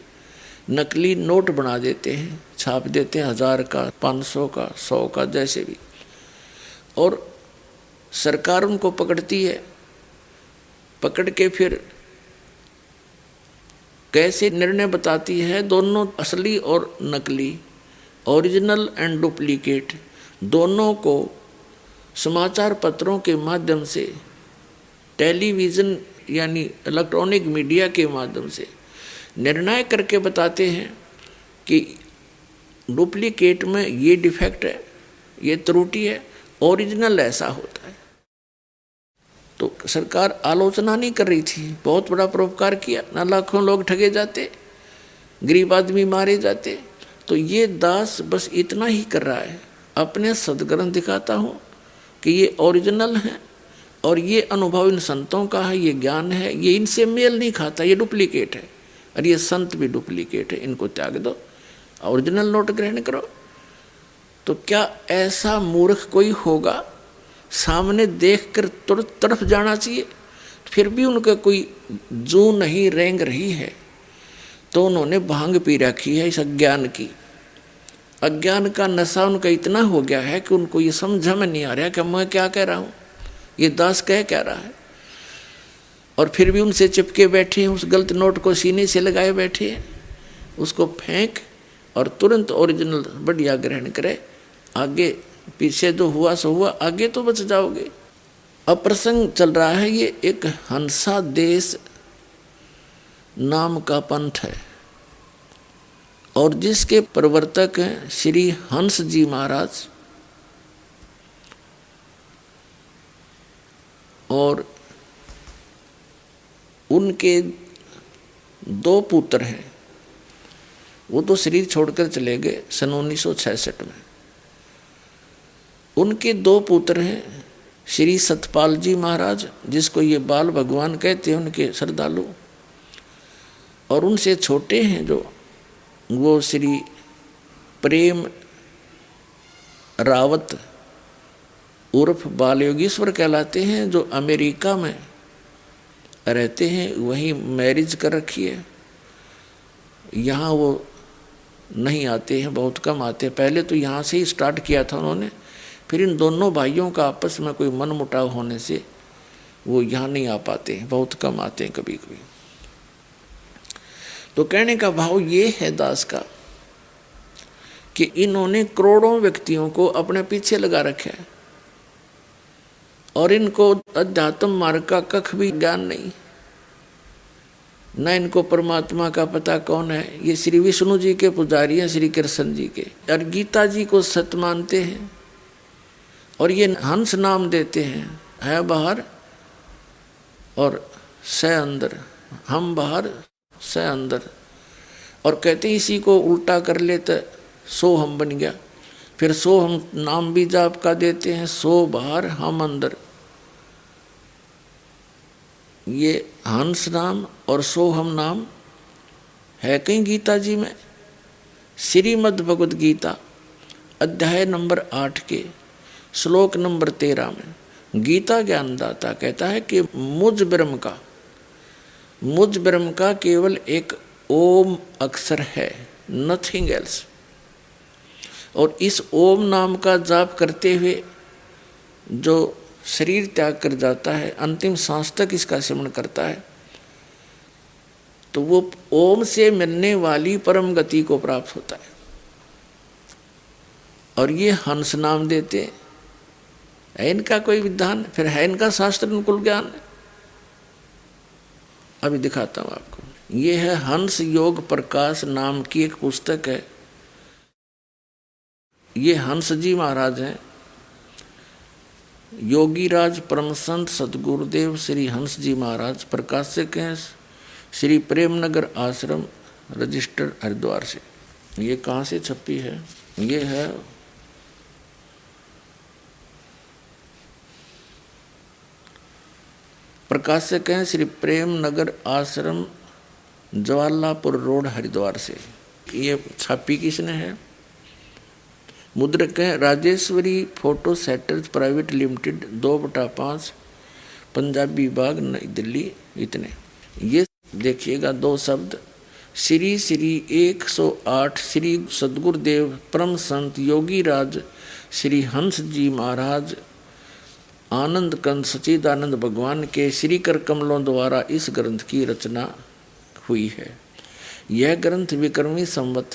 नकली नोट बना देते हैं, छाप देते हैं 1000 का, 500 का, 100 का, जैसे भी, और सरकार उनको पकड़ती है, पकड़ के फिर कैसे निर्णय बताती है, दोनों असली और नकली, ओरिजिनल एंड डुप्लीकेट, दोनों को समाचार पत्रों के माध्यम से, टेलीविज़न यानी इलेक्ट्रॉनिक मीडिया के माध्यम से निर्णय करके बताते हैं कि डुप्लीकेट में ये डिफेक्ट है, ये त्रुटि है, ओरिजिनल ऐसा होता है। तो सरकार आलोचना नहीं कर रही थी, बहुत बड़ा परोपकार किया, ना लाखों लोग ठगे जाते, गरीब आदमी मारे जाते। तो ये दास बस इतना ही कर रहा है, अपने सदग्रंथ दिखाता हूँ कि ये ओरिजिनल है और ये अनुभव इन संतों का है, ये ज्ञान है, ये इनसे मेल नहीं खाता, ये डुप्लीकेट है, और ये संत भी डुप्लीकेट है, इनको त्याग दो, ओरिजिनल नोट ग्रहण करो। तो क्या ऐसा मूर्ख कोई होगा? सामने देखकर तुरंत तरफ जाना चाहिए, फिर भी उनका कोई जू नहीं रेंग रही है, तो उन्होंने भांग पी रखी है इस अज्ञान की। अज्ञान का नशा उनका इतना हो गया है कि उनको ये समझ में नहीं आ रहा कि मैं क्या कह रहा हूँ, ये दास कह रहा है, और फिर भी उनसे चिपके बैठे हैं, उस गलत नोट को सीने से लगाए बैठे हैं। उसको फेंक और तुरंत ओरिजिनल बढ़िया ग्रहण करे, आगे पीछे जो हुआ सो हुआ, आगे तो बच जाओगे। अब प्रसंग चल रहा है, ये एक हंसा देश नाम का पंथ है, और जिसके प्रवर्तक हैं श्री हंस जी महाराज, और उनके 2 पुत्र हैं। वो तो शरीर छोड़कर चले गए सन 1966 में। उनके 2 पुत्र हैं श्री सतपाल जी महाराज, जिसको ये बाल भगवान कहते हैं, उनके श्रद्धालु, और उनसे छोटे हैं जो वो श्री प्रेम रावत उर्फ बाल योगीश्वर कहलाते हैं, जो अमेरिका में रहते हैं, वहीं मैरिज कर रखी है। यहाँ वो नहीं आते हैं, बहुत कम आते हैं। पहले तो यहाँ से ही स्टार्ट किया था उन्होंने, फिर इन दोनों भाइयों का आपस में कोई मन मुटाव होने से वो यहाँ नहीं आ पाते हैं, बहुत कम आते हैं कभी कभी। तो कहने का भाव ये है दास का कि इन्होंने करोड़ों व्यक्तियों को अपने पीछे लगा रखा है, और इनको अध्यात्म मार्ग का कख भी ज्ञान नहीं, न इनको परमात्मा का पता कौन है। ये श्री विष्णु जी के पुजारी हैं, श्री कृष्ण जी के, और गीता जी को सत्य मानते हैं, और ये हंस नाम देते हैं, है बाहर और से अंदर, हम बाहर से अंदर, और कहते इसी को उल्टा कर लेते सो हम बन गया। फिर सो हम नाम भी जाप का देते हैं, सो बाहर हम अंदर। ये हंस नाम और सो हम नाम है कहीं गीता जी में। श्रीमद् भगवद गीता अध्याय नंबर 8 के श्लोक नंबर 13 में गीता ज्ञानदाता कहता है कि मुझ ब्रह्म का केवल एक ओम अक्षर है, नथिंग एल्स। और इस ओम नाम का जाप करते हुए जो शरीर त्याग कर जाता है, अंतिम सांस तक इसका सिमरण करता है, तो वो ओम से मिलने वाली परम गति को प्राप्त होता है। और ये हंस नाम देते है, इनका कोई विधान, फिर है इनका शास्त्र अनुकूल ज्ञान। अभी दिखाता हूं आपको। ये है हंस योग प्रकाश नाम की एक पुस्तक है। ये हंस जी महाराज हैं, योगीराज परम संत सदगुरुदेव श्री हंस जी महाराज, प्रकाशक हैं श्री प्रेमनगर आश्रम, रजिस्टर हरिद्वार से। ये कहाँ से छपी है? ये है प्रकाशक हैं श्री प्रेमनगर आश्रम, जवाहरलालपुर रोड, हरिद्वार से। ये छापी किसने है? मुद्रक है Rajeshwari photo setters private limited, 2/5, Punjabi Bagh, Nai Delhi. इतने ये देखिएगा 2 शब्द, श्री 108 श्री सदगुरुदेव परम संत योगीराज श्री हंस जी महाराज आनंद कंद सच्चिदानंद भगवान के श्री कर कमलों द्वारा इस ग्रंथ की रचना हुई है। यह ग्रंथ विक्रमी संवत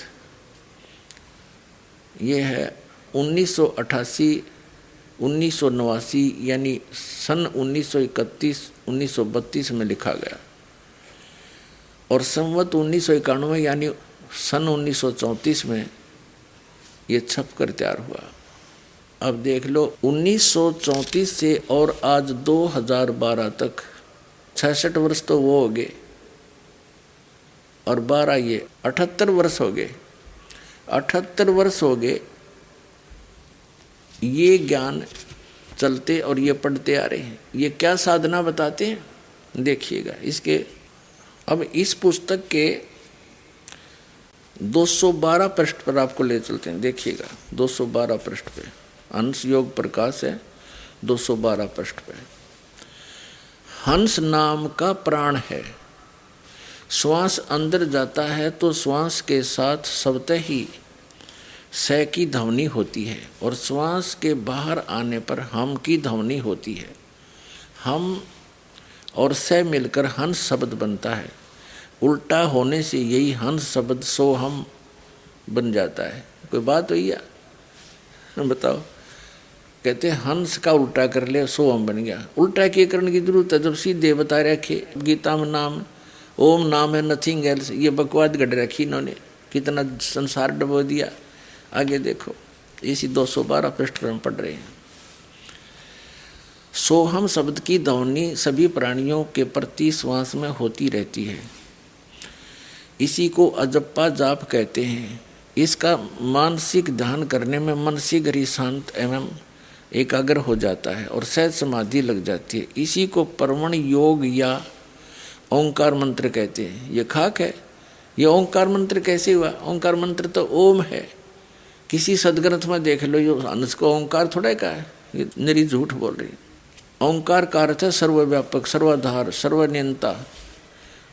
ये है 1988 1989 यानी सन 1931-1932 में लिखा गया, और संवत 1991 यानी सन 1934 में ये छप कर तैयार हुआ। अब देख लो 1934 से और आज 2012 तक 66 वर्ष तो वो हो गए, और 12 ये 78 वर्ष हो गए। 78 वर्ष हो गए ये ज्ञान चलते और ये पढ़ते आ रहे हैं। ये क्या साधना बताते हैं, देखिएगा इसके। अब इस पुस्तक के 212 पृष्ठ पर आपको ले चलते हैं, देखिएगा 212 पृष्ठ पे हंस योग प्रकाश है। 212 पृष्ठ पे हंस नाम का प्राण है। श्वास अंदर जाता है तो श्वास के साथ स्वतः ही स की ध्वनि होती है, और श्वास के बाहर आने पर हम की ध्वनि होती है। हम और स मिलकर हंस शब्द बनता है। उल्टा होने से यही हंस शब्द सो हम बन जाता है। कोई बात हुई या बताओ। कहते हैं हंस का उल्टा कर ले सो हम बन गया। उल्टा किए करने की जरूरत है, जब सीधे बता रखे गीता में नाम ओम नाम है नथिंग एल्स। ये बकवाद गढ़ रखी इन्होंने, कितना संसार डबो दिया। आगे देखो इसी 212 पृष्ठ पर हम पढ़ रहे हैं। सोहम शब्द की ध्वनि सभी प्राणियों के प्रति श्वास में होती रहती है। इसी को अजप्पा जाप कहते हैं। इसका मानसिक ध्यान करने में मन शीघ्र ही शांत एवं एकाग्र हो जाता है और सहज समाधि लग जाती है। इसी को परमण योग या ओंकार मंत्र कहते हैं। ये खाक है। ये ओंकार मंत्र कैसे हुआ? ओंकार मंत्र तो ओम है। किसी सदग्रंथ में देख लो, ये हंस को ओंकार थोड़ा का है, ये निरी झूठ बोल रही है। ओंकार का अर्थ है सर्वव्यापक, सर्वाधार, सर्वनियंता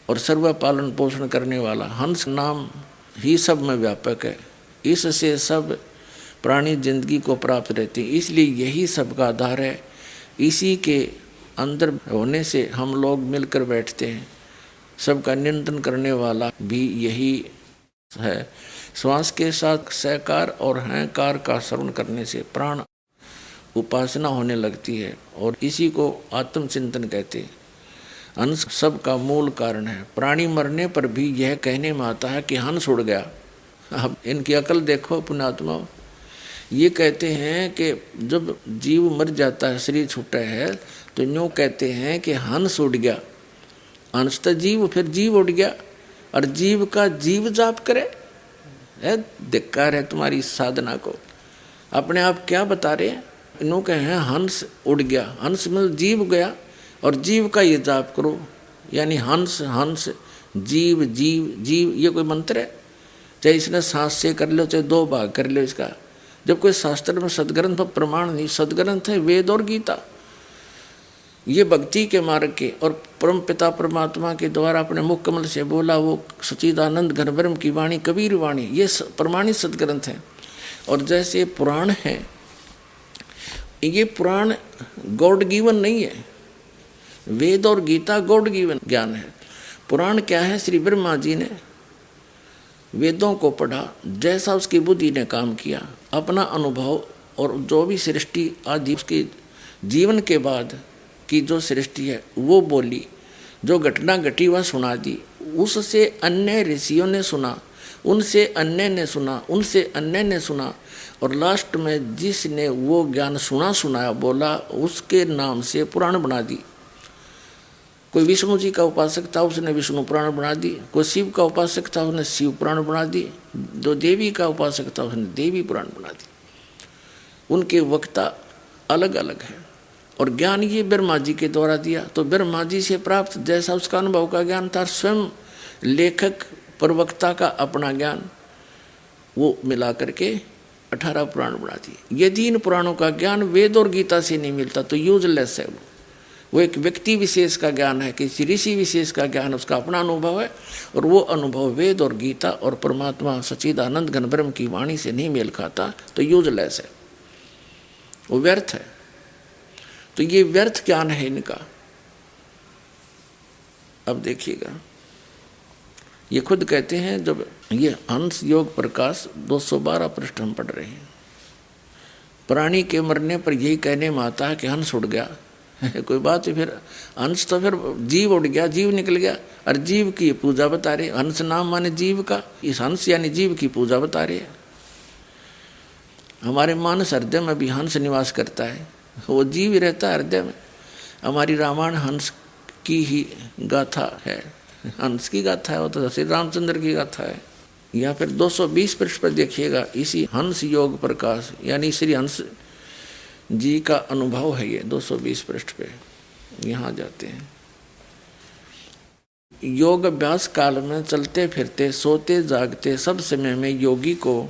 और सर्व पालन पोषण करने वाला। हंस नाम ही सब में व्यापक है। इससे सब प्राणी जिंदगी को प्राप्त रहते हैं, इसलिए यही सबका आधार है। इसी के अंदर होने से हम लोग मिलकर बैठते हैं। सबका नियंत्रण करने वाला भी यही है। श्वास के साथ सकार और हंकार का श्रवण करने से प्राण उपासना होने लगती है और इसी को आत्मचिंतन कहते हैं। हंस सब का मूल कारण है। प्राणी मरने पर भी यह कहने में आता है कि हंस उड़ गया। अब इनकी अकल देखो पुण्यात्मा। ये कहते हैं कि जब जीव मर जाता है, शरीर छूटा है, तो यूँ कहते हैं कि हंस उड़ गया। हंस तो जीव, फिर जीव उड़ गया और जीव का जीव जाप करे। धिक्कार है तुम्हारी साधना को। अपने आप क्या बता रहे हैं? इन्हों कहे हैं हंस उड़ गया। हंस मतलब जीव गया और जीव का ये जाप करो, यानी हंस हंस जीव जीव जीव। ये कोई मंत्र है? चाहे इसने सांस से कर लो, चाहे 2 भाग कर लो इसका। जब कोई शास्त्र में सदग्रंथ पर प्रमाण नहीं, सदग्रंथ है वेद और गीता। ये भक्ति के मार्ग के और परम पिता परमात्मा के द्वारा अपने मुख कमल से बोला वो सच्चिदानंद घन ब्रह्म की वाणी, कबीर वाणी, ये प्रमाणित सदग्रंथ हैं। और जैसे पुराण है, ये पुराण गॉड गिवन नहीं है। वेद और गीता गॉड गिवन ज्ञान है। पुराण क्या है? श्री ब्रह्मा जी ने वेदों को पढ़ा, जैसा उसकी बुद्धि ने काम किया, अपना अनुभव और जो भी सृष्टि आदि उसके जीवन के बाद की जो सृष्टि है वो बोली, जो घटना घटी वह सुना दी। उससे अन्य ऋषियों ने सुना, उनसे अन्य ने सुना, उनसे अन्य ने सुना, और लास्ट में जिसने वो ज्ञान सुनाया बोला, उसके नाम से पुराण बना दी। कोई विष्णु जी का उपासक था, उसने विष्णु पुराण बना दी। कोई शिव का उपासक था, उसने शिव पुराण बना दी। जो देवी का उपासक था, उसने देवी पुराण बना दी। उनके वक्ता अलग अलग है और ज्ञान ये ब्रह्मा जी के द्वारा दिया। तो ब्रह्मा जी से प्राप्त जैसा उसका अनुभव का ज्ञान था, स्वयं लेखक प्रवक्ता का अपना ज्ञान वो मिला करके 18 पुराण बना दिए। यदि इन पुराणों का ज्ञान वेद और गीता से नहीं मिलता तो यूजलेस है। वो एक व्यक्ति विशेष का ज्ञान है, किसी ऋषि विशेष का ज्ञान, उसका अपना अनुभव है, और वो अनुभव वेद और गीता और परमात्मा सच्चिदानंद घन ब्रह्म की वाणी से नहीं मेल खाता तो यूजलेस है, वो व्यर्थ है। तो ये व्यर्थ ज्ञान है इनका। अब देखिएगा, ये खुद कहते हैं, जब ये हंस योग प्रकाश 212 पृष्ठ हम पढ़ रहे हैं। प्राणी के मरने पर यही कहने में आता है कि हंस उड़ गया। कोई बात है? फिर हंस तो फिर जीव उड़ गया, जीव निकल गया, और जीव की पूजा बता रहे। हंस नाम माने जीव का, इस हंस यानी जीव की पूजा बता रहे। हमारे मानस हृदय में भी हंस निवास करता है, वो जीव रहता है हृदय में। हमारी रामायण हंस की ही गाथा है, हंस की गाथा है, वो तो श्री रामचंद्र की गाथा है। या फिर 220 पृष्ठ पर देखिएगा, इसी हंस योग प्रकाश यानी श्री हंस जी का अनुभव है ये 220 पृष्ठ पे। यहाँ जाते हैं, योग अभ्यास काल में चलते फिरते सोते जागते सब समय में योगी को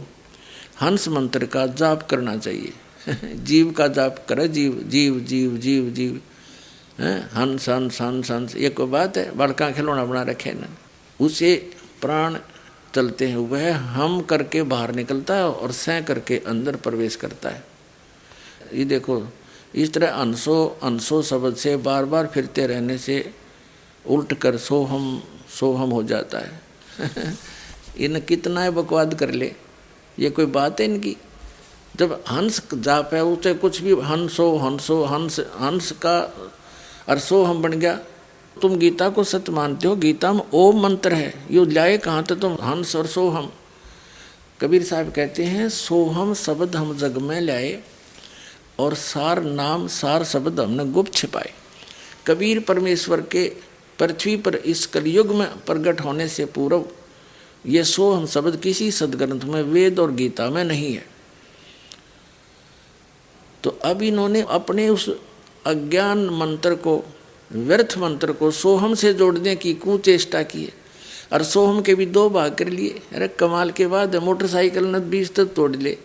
हंस मंत्र का जाप करना चाहिए। जीव का जाप करे, जीव जीव जीव जीव जीव, हंस हंस हंस हंस, ये कोई बात है? बड़का खिलौना बना रखे ना, उसे प्राण चलते हैं, वह हम करके बाहर निकलता है और सह करके अंदर प्रवेश करता है। ये देखो, इस तरह हंसो हंसो शब्द से बार बार फिरते रहने से उल्ट कर सोहम हो जाता है। इन कितना बकवाद कर ले, ये कोई बात है इनकी? जब हंस जाप है उसे कुछ भी हंसो हंसो हंस, हंस का और सोहम बन गया। तुम गीता को सत्य मानते हो, गीता में ओम मंत्र है, यो लाए कहाँ तो तुम हंस और सोहम। कबीर साहब कहते हैं सोहम शब्द हम जग में लाए और सार नाम सार शब्द हमने गुप्त छिपाए। कबीर परमेश्वर के पृथ्वी पर इस कलयुग में प्रकट होने से पूर्व ये सोहम शब्द किसी सदग्रंथ में, वेद और गीता में नहीं है। तो अब इन्होंने अपने उस अज्ञान मंत्र को, व्यर्थ मंत्र को सोहम से जोड़ने की कुचेष्टा की है और सोहम के भी दो भाग कर लिए। अरे कमाल के बाद मोटरसाइकिल ने 20 तक तोड़ ले,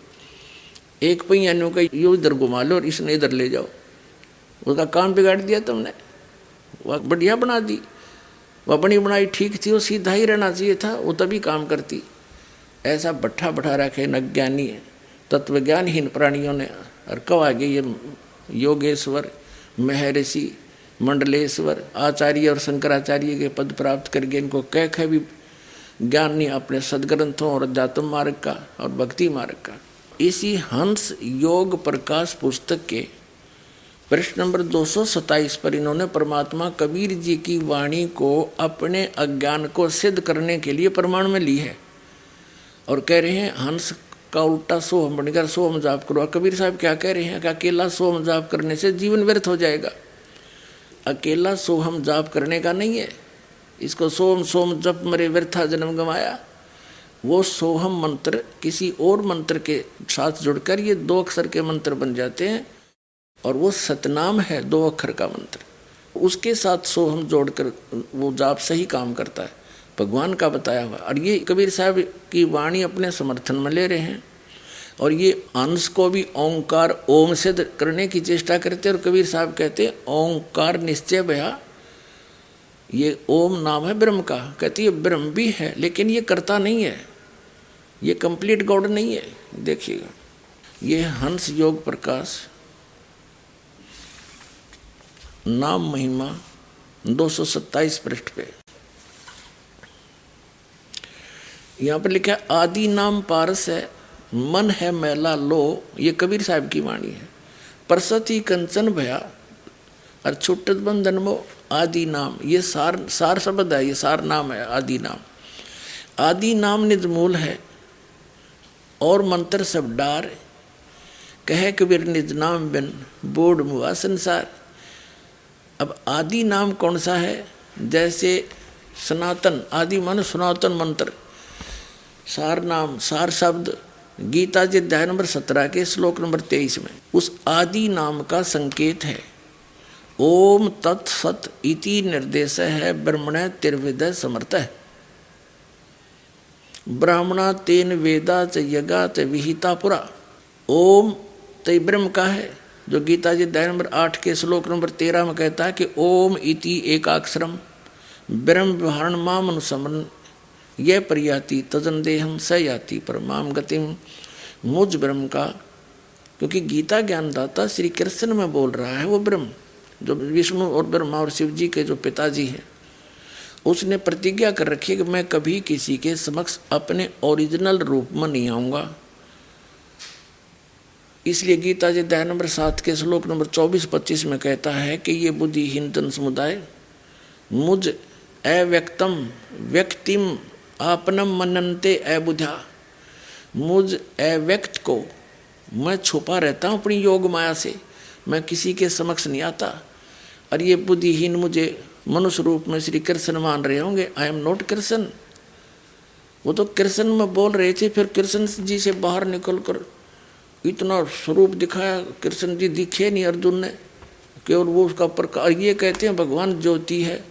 एक पहियानों का यो इधर घुमा लो और इसने इधर ले जाओ, उसका काम बिगाड़ दिया तुमने। वह बढ़िया बना दी, वह बनी बनाई ठीक थी, वो सीधा ही रहना चाहिए था, वो तभी काम करती। ऐसा बैठा बैठा रखे न ज्ञानी तत्वज्ञानहीन प्राणियों ने। और कब आगे ये योगेश्वर, महर्षि, मंडलेश्वर, आचार्य और शंकराचार्य के पद प्राप्त करके इनको कह भी ज्ञान नहीं अपने सदग्रंथों और अध्यात्म मार्ग का और भक्ति मार्ग का। इसी हंस योग प्रकाश पुस्तक के प्रश्न नंबर 227 पर इन्होंने परमात्मा कबीर जी की वाणी को अपने अज्ञान को सिद्ध करने के लिए प्रमाण में ली है और कह रहे हैं हंस का उल्टा सोहम बनकर सोहम जाप करो। कबीर साहब क्या कह रहे हैं कि अकेला सोहम जाप करने से जीवन व्यर्थ हो जाएगा। अकेला सोहम जाप करने का नहीं है, इसको सोम सोम जप मरे व्यर्था जन्म गंवाया। वो सोहम मंत्र किसी और मंत्र के साथ जुड़कर ये 2 अक्षर के मंत्र बन जाते हैं और वो सतनाम है 2 अक्षर का मंत्र, उसके साथ सोहम जोड़कर वो जाप सही काम करता है, भगवान का बताया हुआ। और ये कबीर साहब की वाणी अपने समर्थन में ले रहे हैं और ये अंश को भी ओंकार ओम सिद्ध करने की चेष्टा करते हैं। और कबीर साहब कहते हैं ओंकार निश्चय भया, ये ओम नाम है ब्रह्म का। कहती है ब्रह्म भी है लेकिन ये करता नहीं है, ये कंप्लीट गॉड नहीं है। देखिएगा ये हंस योग प्रकाश नाम महिमा 227 पृष्ठ पे यहाँ पर लिखा है आदि नाम पारस है, मन है मैला लो। ये कबीर साहब की वाणी है। परसती कंचन भया और छुट्टत बंधन मो। आदि नाम ये सार शब्द है, ये सार नाम है आदि नाम। आदि नाम निज मूल है और मंत्र सब डार, कहे कबीर निज नाम बिन बोर्ड मुआ संसार। अब आदि नाम कौन सा है? जैसे सनातन, आदि मन सनातन मंत्र, सार नाम सार शब्द गीता जी अध्याय नंबर 17 के श्लोक नंबर 23 में उस आदि नाम का संकेत है। ओम तत्सत इति निर्देश है ब्रह्मण तिर्विदय समर्थ है। ब्राह्मणा तेन वेदा च यगा च विहिता पुरा। ओम तो ब्रह्म का है, जो गीता जी अध्याय नंबर 8 के श्लोक नंबर 13 में कहता है कि ओम इति एकाक्षरम ब्रह्म व्यवहारण माम अनुसमन यह प्रयाति तजन देहम स याति परमाम गतिम। मुझ ब्रह्म का, क्योंकि गीता ज्ञानदाता श्री कृष्ण में बोल रहा है, वो ब्रह्म जो विष्णु और ब्रह्मा और शिव जी के जो पिताजी हैं, उसने प्रतिज्ञा कर रखी है कि मैं कभी किसी के समक्ष अपने ओरिजिनल रूप में नहीं आऊँगा। इसलिए गीता जी अध्याय नंबर 7 के श्लोक नंबर 24-25 में कहता है कि ये बुद्धिहीन जन समुदाय मुझ अव्यक्तम व्यक्तिम आपनम मनन्ते अबुधा। मुझ अव्यक्त को मैं छुपा रहता हूँ अपनी योग माया से, मैं किसी के समक्ष नहीं आता। और ये बुद्धिहीन मुझे मनुष्य रूप में श्री कृष्ण मान रहे होंगे, आई एम नॉट कृष्ण। वो तो कृष्ण में बोल रहे थे, फिर कृष्ण जी से बाहर निकल कर इतना स्वरूप दिखाया, कृष्ण जी दिखे नहीं अर्जुन ने, केवल वो उसका प्रकाश। ये कहते हैं भगवान ज्योति है,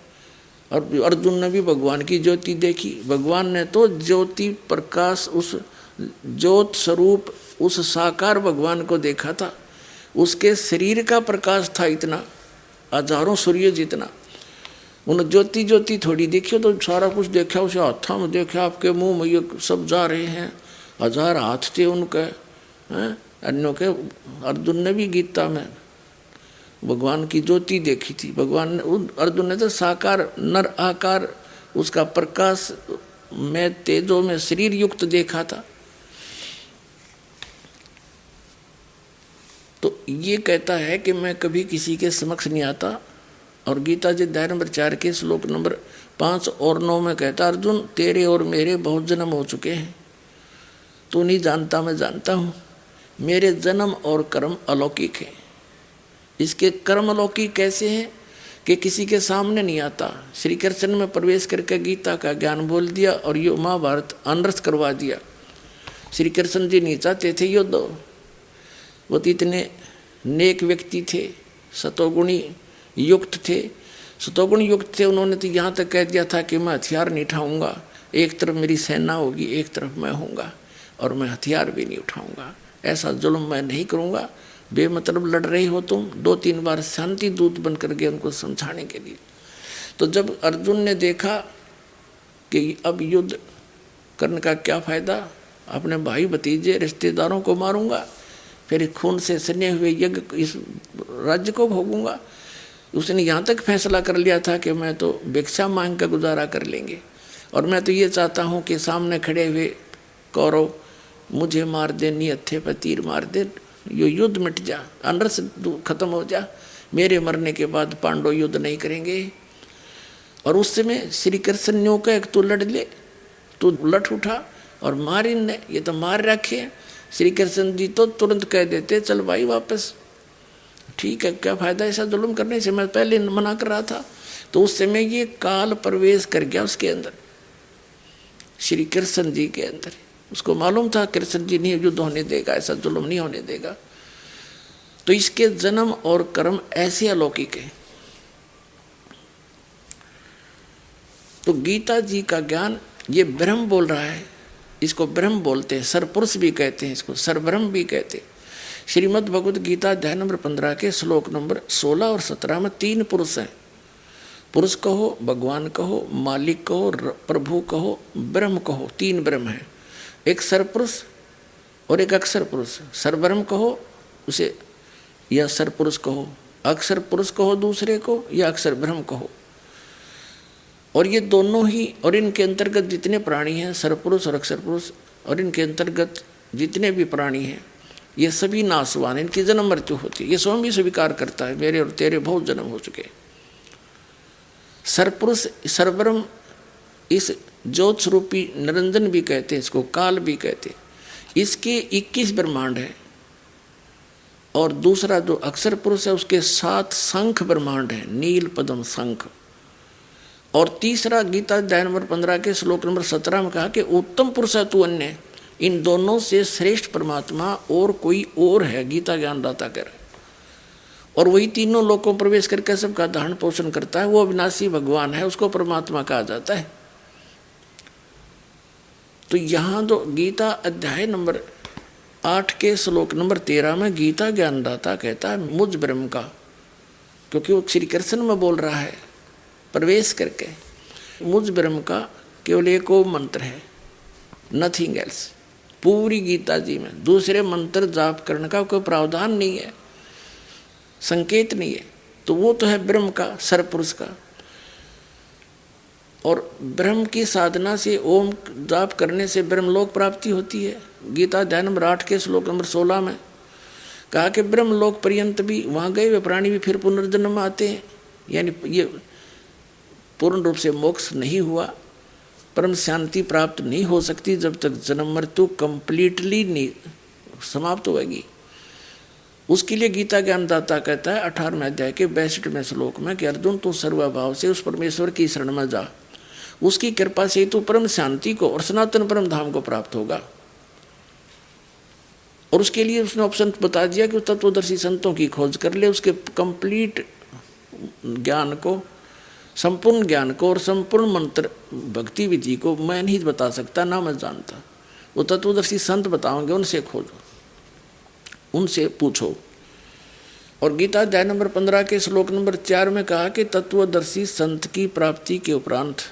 और अर्जुन ने भी भगवान की ज्योति देखी। भगवान ने तो ज्योति प्रकाश, उस ज्योत स्वरूप, उस साकार भगवान को देखा था। उसके शरीर का प्रकाश था इतना, हजारों सूर्य जितना। उन ज्योति ज्योति थोड़ी देखी तो सारा कुछ देखा, उसे हाथों में देखा, आपके मुंह में ये सब जा रहे हैं, 1000 हाथ थे उनके, हैं अन्यों के। अर्जुन ने भी गीता में भगवान की ज्योति देखी थी। भगवान ने, अर्जुन ने तो साकार नर आकार, उसका प्रकाश में तेजों में शरीर युक्त देखा था। तो ये कहता है कि मैं कभी किसी के समक्ष नहीं आता। और गीता जी अध्याय नंबर 4 के श्लोक नंबर 5 और 9 में कहता, अर्जुन तेरे और मेरे बहुत जन्म हो चुके हैं, तू नहीं जानता मैं जानता हूँ। मेरे जन्म और कर्म अलौकिक हैं। इसके कर्म अलौकिक कैसे हैं कि किसी के सामने नहीं आता। श्री कृष्ण में प्रवेश करके गीता का ज्ञान बोल दिया और ये महाभारत अनर्थ करवा दिया। श्री कृष्ण जी नहीं चाहते थे युद्ध, वो तो इतने नेक व्यक्ति थे, सतोगुणी युक्त थे, सतोगुण युक्त थे। उन्होंने तो यहाँ तक कह दिया था कि मैं हथियार नहीं उठाऊंगा, एक तरफ मेरी सेना होगी, एक तरफ मैं होऊंगा, और मैं हथियार भी नहीं उठाऊंगा, ऐसा जुल्म मैं नहीं करूंगा। बेमतलब लड़ रही हो तुम। 2-3 बार शांति दूत बनकर गए उनको समझाने के लिए। तो जब अर्जुन ने देखा कि अब युद्ध करने का क्या फायदा, अपने भाई भतीजे रिश्तेदारों को मारूंगा, फिर खून से सने हुए यज्ञ इस राज्य को भोगूंगा। उसने यहाँ तक फैसला कर लिया था कि मैं तो भिक्षा मांग कर गुजारा कर लेंगे, और मैं तो ये चाहता हूँ कि सामने खड़े हुए कौरव मुझे मार दे, नियत्थे पर तीर मार दे, ये युद्ध मिट जा, अनर्थ खत्म हो जा। मेरे मरने के बाद पांडव युद्ध नहीं करेंगे। और उस समय श्री कृष्ण ने कहा तू लड़ ले, तू लट उठा और मार इनने, ये तो मार रखे। श्री कृष्ण जी तो तुरंत कह देते चल भाई वापस, ठीक है क्या फायदा ऐसा जुल्म करने से, मैं पहले मना कर रहा था। तो उस समय ये काल प्रवेश कर गया उसके अंदर, श्री कृष्ण जी के अंदर। उसको मालूम था कृष्ण जी नहीं युद्ध होने देगा, ऐसा जुल्म नहीं होने देगा। तो इसके जन्म और कर्म ऐसे अलौकिक है। तो गीता जी का ज्ञान ये ब्रह्म बोल रहा है, इसको ब्रह्म बोलते हैं, सरपुरुष भी कहते हैं, इसको सरब्रह्म भी कहते हैं। श्रीमद् भगवद गीता अध्याय नंबर 15 के श्लोक नंबर 16 और 17 में 3 पुरुष हैं। पुरुष कहो, भगवान कहो, मालिक कहो, प्रभु कहो, ब्रह्म कहो, 3 ब्रह्म हैं। एक सरपुरुष और एक अक्षर पुरुष। सरब्रह्म कहो उसे या सरपुरुष कहो, अक्षर पुरुष कहो दूसरे को, या अक्षर ब्रह्म कहो। और ये दोनों ही, और इनके अंतर्गत जितने प्राणी हैं, सरपुरुष और अक्षर पुरुष, और इनके अंतर्गत जितने भी प्राणी हैं, ये सभी नासवान, इनकी जन्म मृत्यु होती है। ये स्वयं भी स्वीकार करता है मेरे और तेरे बहुत जन्म हो चुके। सरपुरुष सरब्रह्म, इस ज्योत स्वरूपी निरंजन भी कहते हैं, इसको काल भी कहते हैं। इसके 21 ब्रह्मांड हैं। और दूसरा जो अक्षर पुरुष है उसके 7 शंख ब्रह्मांड हैं, नील पद्म शंख। और तीसरा गीता अध्याय नंबर 15 के श्लोक नंबर 17 में कहा कि उत्तम पुरुष है तू अन्य, इन दोनों से श्रेष्ठ परमात्मा और कोई और है, गीता ज्ञानदाता कह रहे। और वही तीनों लोकों में प्रवेश करके सबका धारण पोषण करता है, वो अविनाशी भगवान है, उसको परमात्मा कहा जाता है। तो यहाँ जो गीता अध्याय नंबर 8 के श्लोक नंबर 13 में गीता ज्ञानदाता कहता है मुझ ब्रह्म का, क्योंकि वो श्री कृष्ण में बोल रहा है प्रवेश करके। मुझ ब्रह्म का केवल एक मंत्र है, नथिंग एल्स। पूरी गीता जी में दूसरे मंत्र जाप करने का कोई प्रावधान नहीं है, संकेत नहीं है। तो वो तो है ब्रह्म का, सरपुरुष का। और ब्रह्म की साधना से, ओम जाप करने से ब्रह्मलोक प्राप्ति होती है। गीता अध्याय नंबर 8 के श्लोक नंबर 16 में कहा कि ब्रह्मलोक पर्यंत भी वहाँ गए हुए प्राणी भी फिर पुनर्जन्म आते हैं। यानी ये पूर्ण रूप से मोक्ष नहीं हुआ, परम शांति प्राप्त नहीं हो सकती जब तक जन्म मृत्यु कंप्लीटली नहीं समाप्त होगी। उसके लिए गीता ज्ञानदाता कहता है 18वें अध्याय के 62वें श्लोक में कि अर्जुन तू सर्वभाव से उस परमेश्वर की शरण में जा, उसकी कृपा से तू परम शांति को और सनातन परम धाम को प्राप्त होगा। और उसके लिए उसने ऑप्शन बता दिया कि तत्वदर्शी संतों की खोज कर ले, उसके कंप्लीट ज्ञान को, संपूर्ण ज्ञान को और संपूर्ण मंत्र भक्ति विधि को मैं नहीं बता सकता, ना मैं जानता, वो तत्वदर्शी संत बताओगे, उनसे खोजो, उनसे पूछो। और गीता अध्याय नंबर 15 के श्लोक नंबर 4 में कहा कि तत्वदर्शी संत की प्राप्ति के उपरांत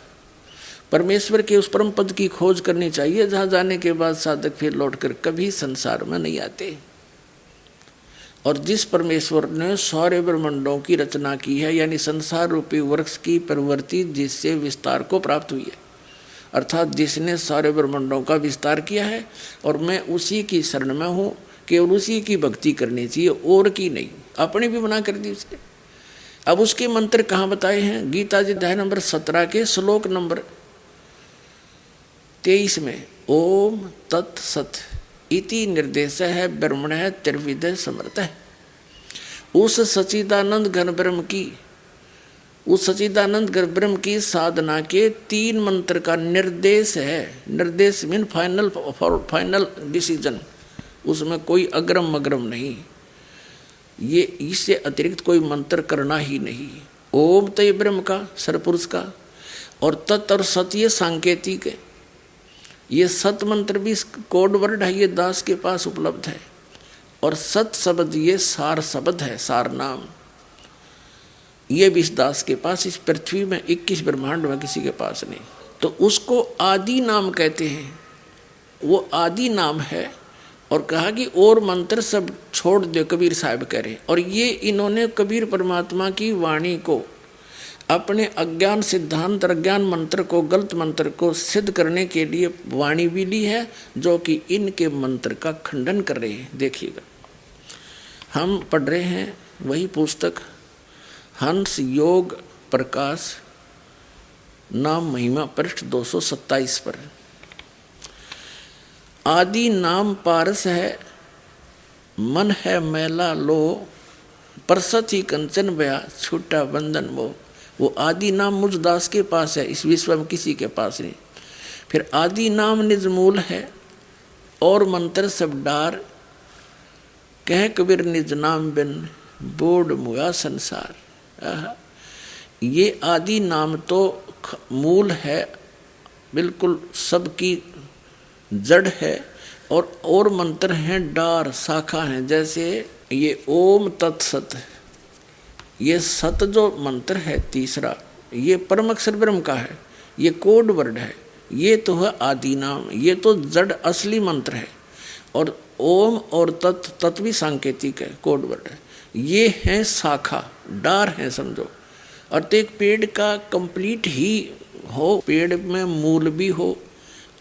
परमेश्वर के उस परम पद की खोज करनी चाहिए जहाँ जाने के बाद साधक फिर लौटकर कभी संसार में नहीं आते। और जिस परमेश्वर ने सारे ब्रह्मांडों की रचना की है, यानी संसार रूपी वृक्ष की प्रवृत्ति जिससे विस्तार को प्राप्त हुई है, अर्थात जिसने सारे ब्रह्मांडों का विस्तार किया है, और मैं उसी की शरण में हूँ, केवल उसी की भक्ति करनी चाहिए और की नहीं। अपनी भी मना कर दी उसने। अब उसके मंत्र कहाँ बताए हैं? गीता जी अध्याय नंबर 17 के श्लोक नंबर 23 में ओम तत्सत इति निर्देश है ब्रह्मण है त्रिविध समर्थ है। उस सच्चिदानंद घन ब्रह्म की साधना के 3 मंत्र का निर्देश है। निर्देश मीन फाइनल डिसीजन, उसमें कोई अग्रम मग्रम नहीं, ये इससे अतिरिक्त कोई मंत्र करना ही नहीं। ओम तय ब्रह्म का, सरपुरुष का, और तत् और सत ये सांकेतिक है। ये सत मंत्र भी कोड वर्ड है, ये दास के पास उपलब्ध है। और सत शब्द ये सार शब्द है, सार नाम, ये भी इस दास के पास, इस पृथ्वी में 21 ब्रह्मांड में किसी के पास नहीं। तो उसको आदि नाम कहते हैं, वो आदि नाम है। और कहा कि और मंत्र सब छोड़ दे, कबीर साहब कह रहे। और ये इन्होंने कबीर परमात्मा की वाणी को, अपने अज्ञान सिद्धांत, अज्ञान मंत्र को, गलत मंत्र को सिद्ध करने के लिए वाणी भी ली है, जो कि इनके मंत्र का खंडन कर रहे हैं। देखिएगा, हम पढ़ रहे हैं वही पुस्तक हंस योग प्रकाश नाम महिमा पृष्ठ 227 पर। आदि नाम पारस है, मन है मैला लो, परसत ही कंचन बया छूटा बंधन मोह। वो आदि नाम मुझ दास के पास है, इस विश्व में किसी के पास नहीं। फिर आदि नाम निज मूल है, और मंत्र सब डार, कह कबीर निज नाम बिन बोड मुआ संसार। ये आदि नाम तो मूल है, बिल्कुल सबकी जड़ है, और मंत्र हैं डार, शाखा हैं। जैसे ये ओम तत्सत, ये सत जो मंत्र है तीसरा, ये परम अक्षर ब्रह्म का है, ये कोड वर्ड है, ये तो है आदि नाम, ये तो जड़ असली मंत्र है। और ओम और तत् भी सांकेतिक है, कोड वर्ड है। ये है शाखा, डार है समझो। और तो एक पेड़ का कंप्लीट ही हो, पेड़ में मूल भी हो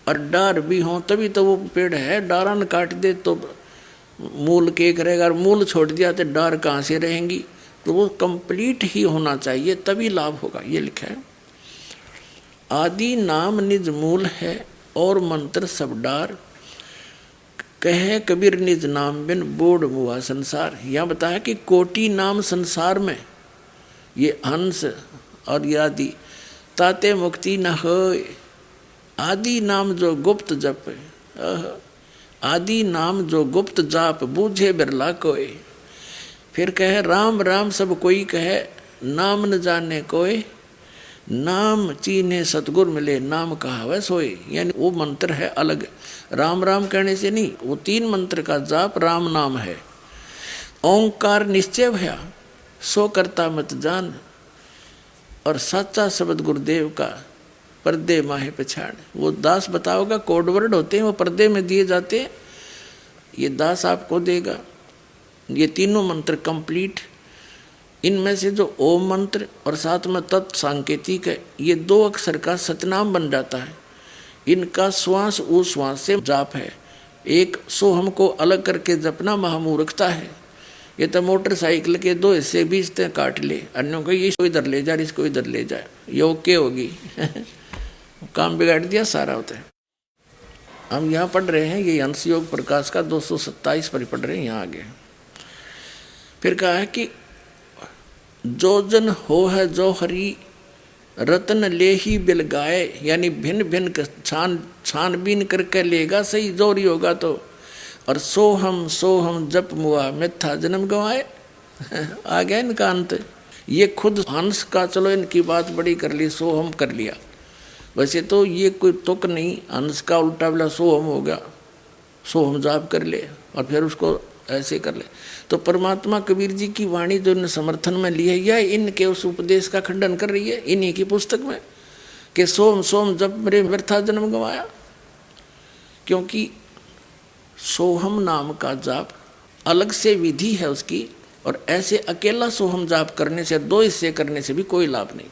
और डार भी हो, तभी तो वो पेड़ है। डारा न काट दे तो मूल के करेगा, और मूल छोड़ दिया तो डार कहाँ से रहेंगी? तो वो कंप्लीट ही होना चाहिए, तभी लाभ होगा। ये लिखा है आदि नाम निज मूल है, और मंत्र सब डार, कहे कबीर निज नाम बिन बोड मुआ संसार। यह बताया कि कोटि नाम संसार में, ये हंस और ये आदि, ताते मुक्ति न होए। आदि नाम जो गुप्त जप, आदि नाम जो गुप्त जाप, बूझे बिरला कोई। फिर कहे राम राम सब कोई कहे, नाम न जाने कोई, नाम चीने सतगुर मिले, नाम कहावे सोए। यानी वो मंत्र है अलग, राम राम कहने से नहीं, वो 3 मंत्र का जाप राम नाम है। ओंकार निश्चय भया, सो करता मत जान, और साचा शब्द गुरुदेव का, पर्दे माहे पछाड़। वो दास बताओगा, कोड वर्ड होते हैं, वो पर्दे में दिए जाते हैं, ये दास आपको देगा। ये तीनों मंत्र कंप्लीट, इनमें से जो ओम मंत्र और साथ में तत् सांकेतिक है, ये 2 अक्षर का सतनाम बन जाता है। इनका श्वास उस श्वास से जाप है। एक सो हमको अलग करके जपना महामूर्खता है। ये तो मोटरसाइकिल के 2 हिस्से बीचते काट ले, अन्यों को इसको इधर ले जाए, इसको इधर ले जाए, ये ओके होगी। काम बिगाड़ दिया सारा होता है। हम यहाँ पढ़ रहे हैं, ये हंस योग प्रकाश का 227 पर पढ़ रहे हैं यहाँ आगे। फिर कहा है कि जो जन हो है जो हरि रतन ले ही बिल गाए, यानी भिन्न भिन्न छानबीन करके लेगा सही जोरी होगा तो। और सोहम जप मुआ मिथ्या जन्म गवाए। आ गया इनका अंत। ये खुद हंस का, चलो इनकी बात बड़ी कर ली, सोहम कर लिया। वैसे तो ये कोई तुक नहीं, हंस का उल्टा वाला सोहम हो गया, सोहम जाप कर ले और फिर उसको ऐसे कर ले। तो परमात्मा कबीर जी की वाणी जो इन्हें समर्थन में ली है, यह इनके उस उपदेश का खंडन कर रही है इन्हीं की पुस्तक में कि सोम जब मेरे व्यर्था जन्म गंवाया। क्योंकि सोहम नाम का जाप अलग से विधि है उसकी, और ऐसे अकेला सोहम जाप करने से, दो हिस्से करने से भी कोई लाभ नहीं।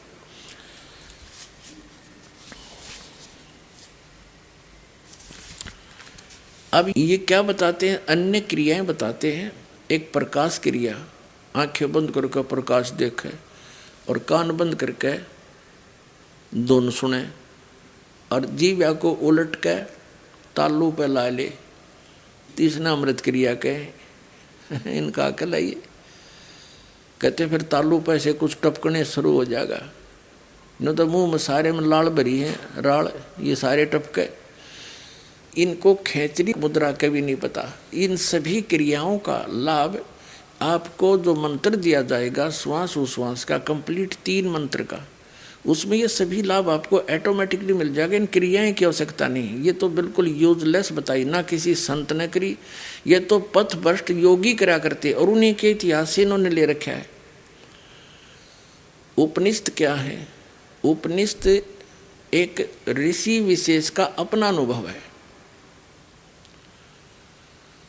अब ये क्या बताते हैं, अन्य क्रियाएं बताते हैं। एक प्रकाश क्रिया, आंखें बंद करके प्रकाश देखे और कान बंद करके धुन सुने, और जीव्या को उलट के तालू पे ला ले। तीसरा अमृत क्रिया के इनका अकल है ये। कहते फिर तालू पे से कुछ टपकने शुरू हो जाएगा, न तो मुंह में सारे में लाल भरी है, राल ये सारे टपके। इनको खेचरी मुद्रा के भी नहीं पता। इन सभी क्रियाओं का लाभ आपको जो मंत्र दिया जाएगा श्वास उश्वास का, कंप्लीट 3 मंत्र का, उसमें ये सभी लाभ आपको ऑटोमेटिकली मिल जाएगा। इन क्रियाएं की आवश्यकता नहीं। ये तो बिल्कुल यूजलेस बताई, ना किसी संत ने करी, ये तो पथभ्रष्ट योगी करा करते, और उन्हीं के इतिहास से इन्होंने ले रखा है। उपनिषद क्या है? उपनिषद एक ऋषि विशेष का अपना अनुभव है।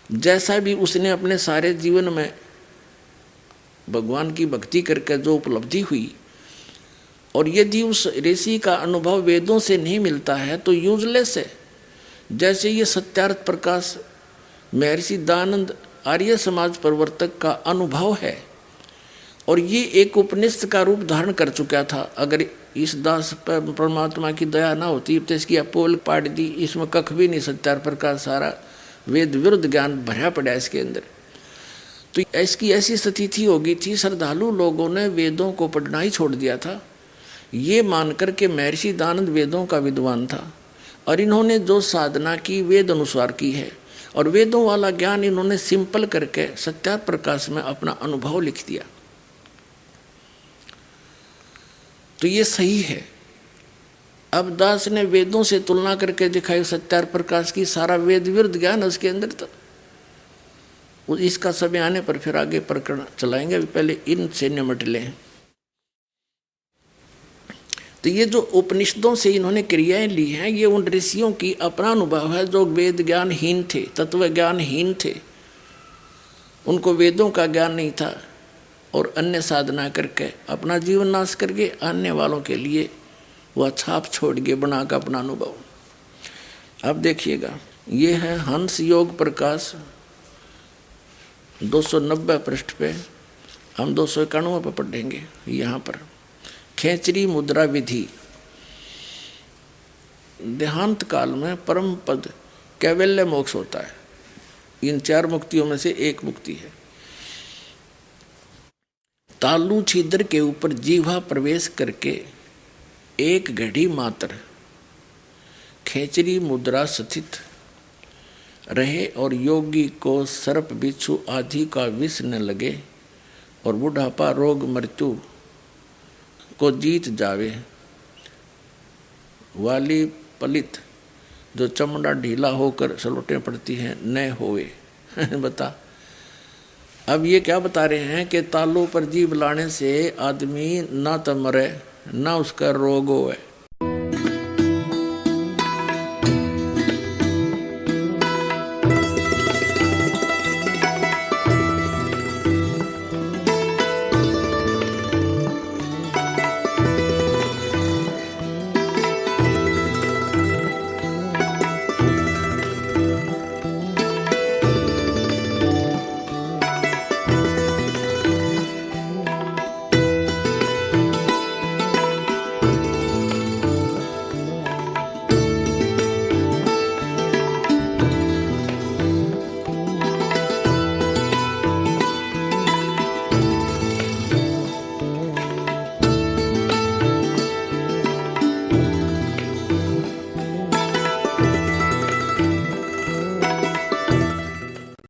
जैसा भी उसने अपने सारे जीवन में भगवान की भक्ति करके जो उपलब्धि हुई, और यदि उस ऋषि का अनुभव वेदों से नहीं मिलता है तो यूजलेस है। जैसे ये सत्यार्थ प्रकाश महर्षि दयानंद आर्य समाज प्रवर्तक का अनुभव है, और ये एक उपनिषद का रूप धारण कर चुका था। अगर इस दास पर परमात्मा की दया ना होती तो इसकी अपोल पाट दी, इसमें कख भी नहीं, सत्यार्थ प्रकाश सारा वेद विरुद्ध ज्ञान भरा पड़ा इसके अंदर। तो इसकी ऐसी स्थिति हो गई थी, श्रद्धालु लोगों ने वेदों को पढ़ना ही छोड़ दिया था, ये मानकर के महर्षि दयानंद वेदों का विद्वान था, और इन्होंने जो साधना की वेद अनुसार की है, और वेदों वाला ज्ञान इन्होंने सिंपल करके सत्यार्थ प्रकाश में अपना अनुभव लिख दिया। तो ये सही है। अब दास ने वेदों से तुलना करके दिखाई सत्यार्थ प्रकाश की, सारा वेद विरुद्ध ज्ञान उसके अंदर था। इसका समय आने पर फिर आगे प्रकरण चलाएंगे, अभी पहले इनसे निमट लें। तो ये जो उपनिषदों से इन्होंने क्रियाएं ली हैं, ये उन ऋषियों की अपना अनुभव है जो वेद ज्ञानहीन थे, तत्व ज्ञानहीन थे, उनको वेदों का ज्ञान नहीं था, और अन्य साधना करके अपना जीवन नाश करके आने वालों के लिए वह छाप छोड़ के बना का अपना अनुभव। अब देखिएगा, ये है हंस योग प्रकाश 290 पृष्ठ पे, हम 291 पर पढ़ेंगे। यहाँ पर खेचरी मुद्रा विधि। देहांत काल में परम पद कैवल्य मोक्ष होता है। इन 4 मुक्तियों में से एक मुक्ति है। तालु छिद्र के ऊपर जीवा प्रवेश करके एक घड़ी मात्र खेचरी मुद्रा स्थित रहे, और योगी को सर्प बिच्छू आदि का विष न लगे, और बुढ़ापा रोग मृत्यु को जीत जावे, वाली पलित जो चमड़ा ढीला होकर सलोटें पड़ती हैं न होवे। बता, अब ये क्या बता रहे हैं कि तालू पर जीभ लाने से आदमी ना तो मरे ना उसका रोग होवे।